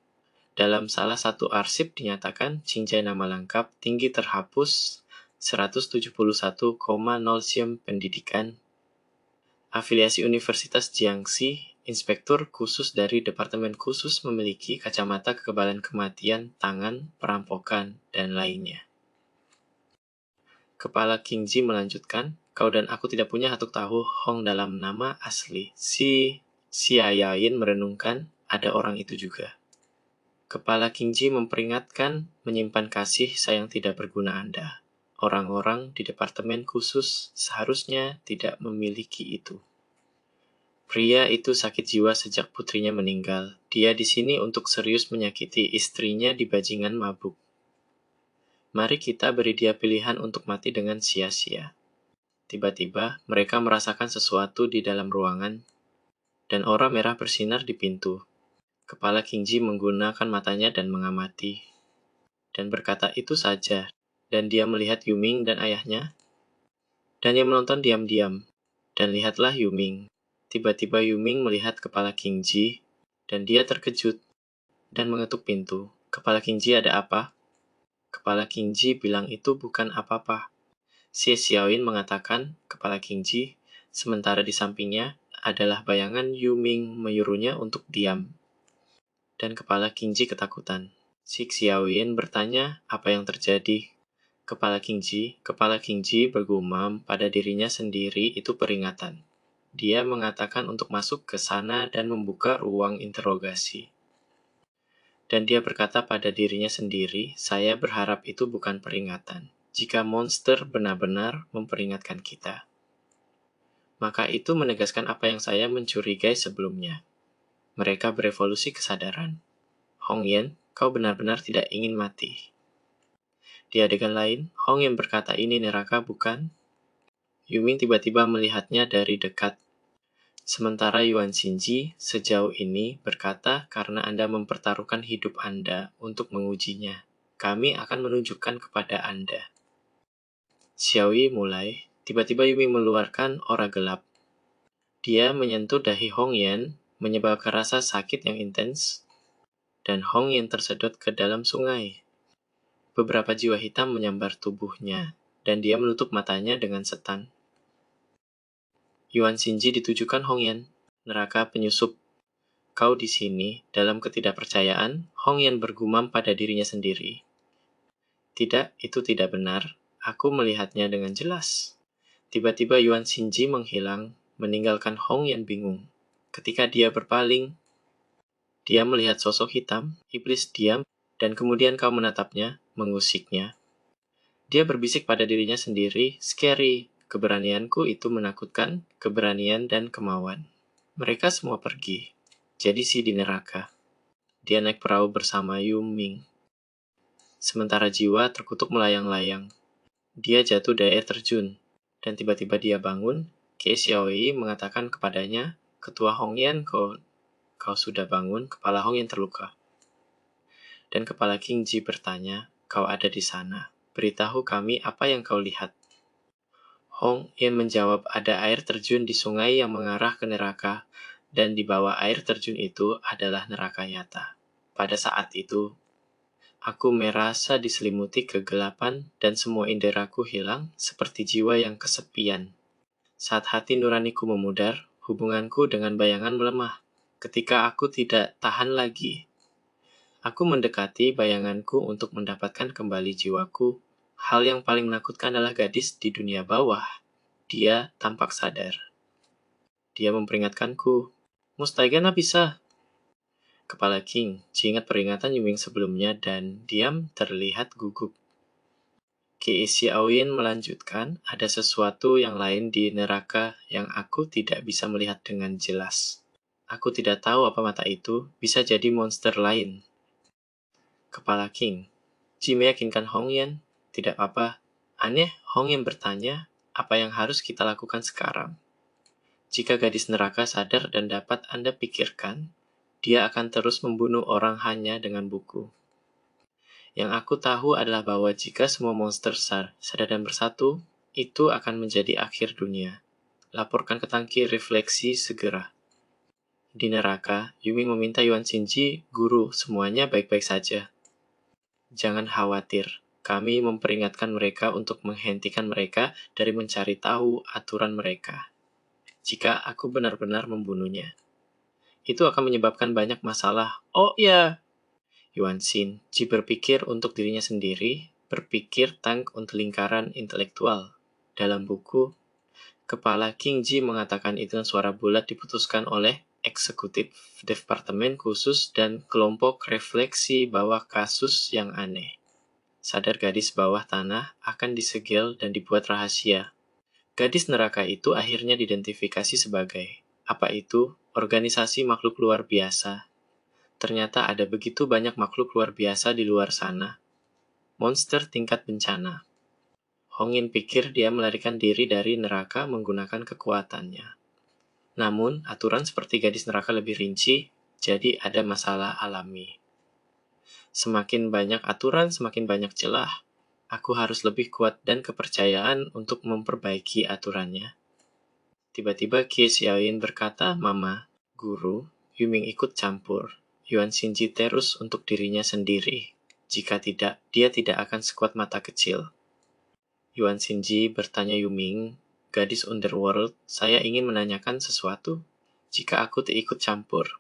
Dalam salah satu arsip dinyatakan, cincai nama lengkap, tinggi terhapus, 171,0 SIM pendidikan, afiliasi Universitas Jiangxi, inspektur khusus dari departemen khusus memiliki kacamata kekebalan kematian, tangan, perampokan, dan lainnya. Kepala King Ji melanjutkan, kau dan aku tidak punya hatuk tahu Hong dalam nama asli. Si Yayin merenungkan, ada orang itu juga. Kepala King Ji memperingatkan menyimpan kasih sayang tidak berguna Anda. Orang-orang di departemen khusus seharusnya tidak memiliki itu. Pria itu sakit jiwa sejak putrinya meninggal. Dia di sini untuk serius menyakiti istrinya di bajingan mabuk. Mari kita beri dia pilihan untuk mati dengan sia-sia. Tiba-tiba, mereka merasakan sesuatu di dalam ruangan, dan aura merah bersinar di pintu. Kepala King Ji menggunakan matanya dan mengamati, dan berkata itu saja, dan dia melihat Yuming dan ayahnya, dan dia menonton diam-diam, dan lihatlah Yuming. Tiba-tiba Yuming melihat kepala King Ji, dan dia terkejut, dan mengetuk pintu. Kepala King Ji, ada apa? Kepala King Ji bilang itu bukan apa-apa. Si Xiaoyin mengatakan kepala King Ji, sementara di sampingnya adalah bayangan Yuming menyuruhnya untuk diam. Dan kepala King Ji ketakutan. Si Xiaoyin bertanya apa yang terjadi. Kepala King Ji bergumam pada dirinya sendiri itu peringatan. Dia mengatakan untuk masuk ke sana dan membuka ruang interogasi. Dan dia berkata pada dirinya sendiri, saya berharap itu bukan peringatan. Jika monster benar-benar memperingatkan kita, maka itu menegaskan apa yang saya mencurigai sebelumnya. Mereka berevolusi kesadaran. Hong Yan, kau benar-benar tidak ingin mati. Di adegan lain, Hong Yan berkata ini neraka bukan? Yuming tiba-tiba melihatnya dari dekat. Sementara Yuan Xinji sejauh ini berkata karena Anda mempertaruhkan hidup Anda untuk mengujinya, kami akan menunjukkan kepada Anda. Xiaoyi mulai, tiba-tiba Yumi mengeluarkan aura gelap. Dia menyentuh dahi Hong Yan, menyebabkan rasa sakit yang intens, dan Hong Yan tersedot ke dalam sungai. Beberapa jiwa hitam menyambar tubuhnya, dan dia menutup matanya dengan setan. Yuan Xinji ditujukan Hong Yan, neraka penyusup. Kau di sini, dalam ketidakpercayaan, Hong Yan bergumam pada dirinya sendiri. Tidak, itu tidak benar. Aku melihatnya dengan jelas. Tiba-tiba Yuan Xinji menghilang, meninggalkan Hong Yan bingung. Ketika dia berpaling, dia melihat sosok hitam, iblis diam, dan kemudian kau menatapnya, mengusiknya. Dia berbisik pada dirinya sendiri, scary. Keberanianku itu menakutkan, keberanian dan kemauan. Mereka semua pergi. Jadi si di neraka. Dia naik perahu bersama Yuming. Sementara jiwa terkutuk melayang-layang. Dia jatuh dari air terjun. Dan tiba-tiba dia bangun. Kei Xiaoyi mengatakan kepadanya, Ketua Hong Yan, kau sudah bangun, kepala Hong Yan terluka. Dan kepala King Ji bertanya, kau ada di sana. Beritahu kami apa yang kau lihat. Hong Yan menjawab ada air terjun di sungai yang mengarah ke neraka, dan di bawah air terjun itu adalah neraka nyata. Pada saat itu, aku merasa diselimuti kegelapan dan semua inderaku hilang seperti jiwa yang kesepian. Saat hati nuraniku memudar, hubunganku dengan bayangan melemah. Ketika aku tidak tahan lagi, aku mendekati bayanganku untuk mendapatkan kembali jiwaku. Hal yang paling menakutkan adalah gadis di dunia bawah. Dia tampak sadar. Dia memperingatkanku, Mustaigana bisa. Kepala King Ji ingat peringatan Yuming sebelumnya dan diam terlihat gugup. Kei Xiaoyin melanjutkan, ada sesuatu yang lain di neraka yang aku tidak bisa melihat dengan jelas. Aku tidak tahu apa mata itu, bisa jadi monster lain. Kepala King Ji meyakinkan Hong Yan, tidak apa-apa. Aneh, Hong Yan bertanya, apa yang harus kita lakukan sekarang? Jika gadis neraka sadar dan dapat Anda pikirkan, dia akan terus membunuh orang hanya dengan buku. Yang aku tahu adalah bahwa jika semua monster sadar dan bersatu, itu akan menjadi akhir dunia. Laporkan ke tangki refleksi segera. Di neraka, Yumi meminta Yuan Xinji, guru, semuanya baik-baik saja. Jangan khawatir, kami memperingatkan mereka untuk menghentikan mereka dari mencari tahu aturan mereka. Jika aku benar-benar membunuhnya, itu akan menyebabkan banyak masalah. Oh ya, Yuan Xinji berpikir untuk dirinya sendiri, Berpikir tank untuk lingkaran intelektual. Dalam buku, Kepala King Ji mengatakan itu dengan suara bulat diputuskan oleh eksekutif departemen khusus dan kelompok refleksi bawah kasus yang aneh. Sadar gadis bawah tanah akan disegel dan dibuat rahasia. Gadis neraka itu akhirnya diidentifikasi sebagai, apa itu, organisasi makhluk luar biasa. Ternyata ada begitu banyak makhluk luar biasa di luar sana. Monster tingkat bencana. Hongin pikir dia melarikan diri dari neraka menggunakan kekuatannya. Namun, aturan seperti gadis neraka lebih rinci, jadi ada masalah alami. Semakin banyak aturan, semakin banyak celah. Aku harus lebih kuat dan kepercayaan untuk memperbaiki aturannya. Tiba-tiba Qie Xiaoyin berkata, Mama, Guru, Yuming ikut campur. Yuan Xinji terus untuk dirinya sendiri. Jika tidak, dia tidak akan sekuat mata kecil. Yuan Xinji bertanya Yuming, gadis underworld, saya ingin menanyakan sesuatu. Jika aku ikut campur,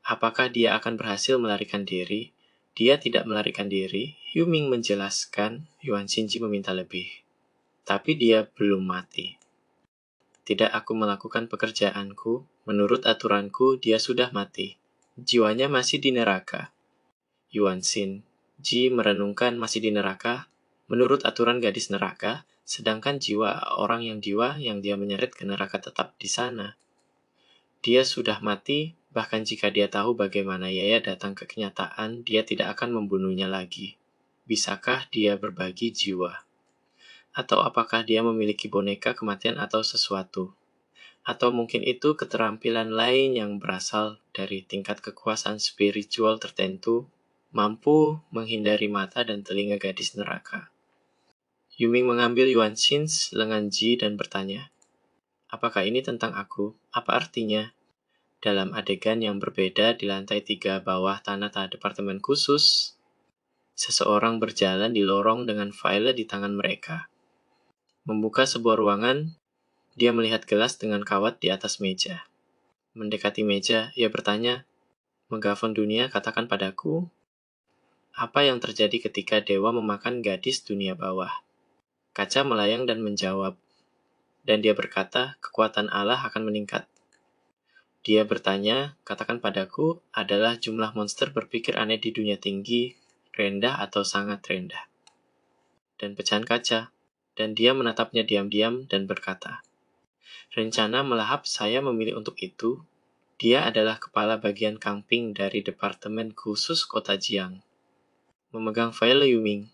apakah dia akan berhasil melarikan diri? Dia tidak melarikan diri, Yuming menjelaskan. Yuan Xinji meminta lebih. Tapi dia belum mati. Tidak aku melakukan pekerjaanku, menurut aturanku dia sudah mati. Jiwanya masih di neraka. Yuan Xinji merenungkan masih di neraka. Menurut aturan gadis neraka, sedangkan jiwa orang yang dia menyeret ke neraka tetap di sana. Dia sudah mati, bahkan jika dia tahu bagaimana Yaya datang ke kenyataan, dia tidak akan membunuhnya lagi. Bisakah dia berbagi jiwa? Atau apakah dia memiliki boneka kematian atau sesuatu? Atau mungkin itu keterampilan lain yang berasal dari tingkat kekuasaan spiritual tertentu, mampu menghindari mata dan telinga gadis neraka. Yuming mengambil Yuan Xin's lengan Ji dan bertanya, apakah ini tentang aku? Apa artinya? Dalam adegan yang berbeda di lantai 3 bawah tanah departemen khusus, seseorang berjalan di lorong dengan file di tangan mereka. Membuka sebuah ruangan, dia melihat gelas dengan kawat di atas meja. Mendekati meja, ia bertanya, Megafon dunia katakan padaku, apa yang terjadi ketika dewa memakan gadis dunia bawah? Kaca melayang dan menjawab, dan dia berkata, kekuatan Allah akan meningkat. Dia bertanya, katakan padaku, adalah jumlah monster berpikir aneh di dunia tinggi, rendah atau sangat rendah. Dan pecahan kaca, dan dia menatapnya diam-diam dan berkata, rencana melahap saya memilih untuk itu. Dia adalah kepala bagian Kangping dari Departemen Khusus Kota Jiang. Memegang file Yuming,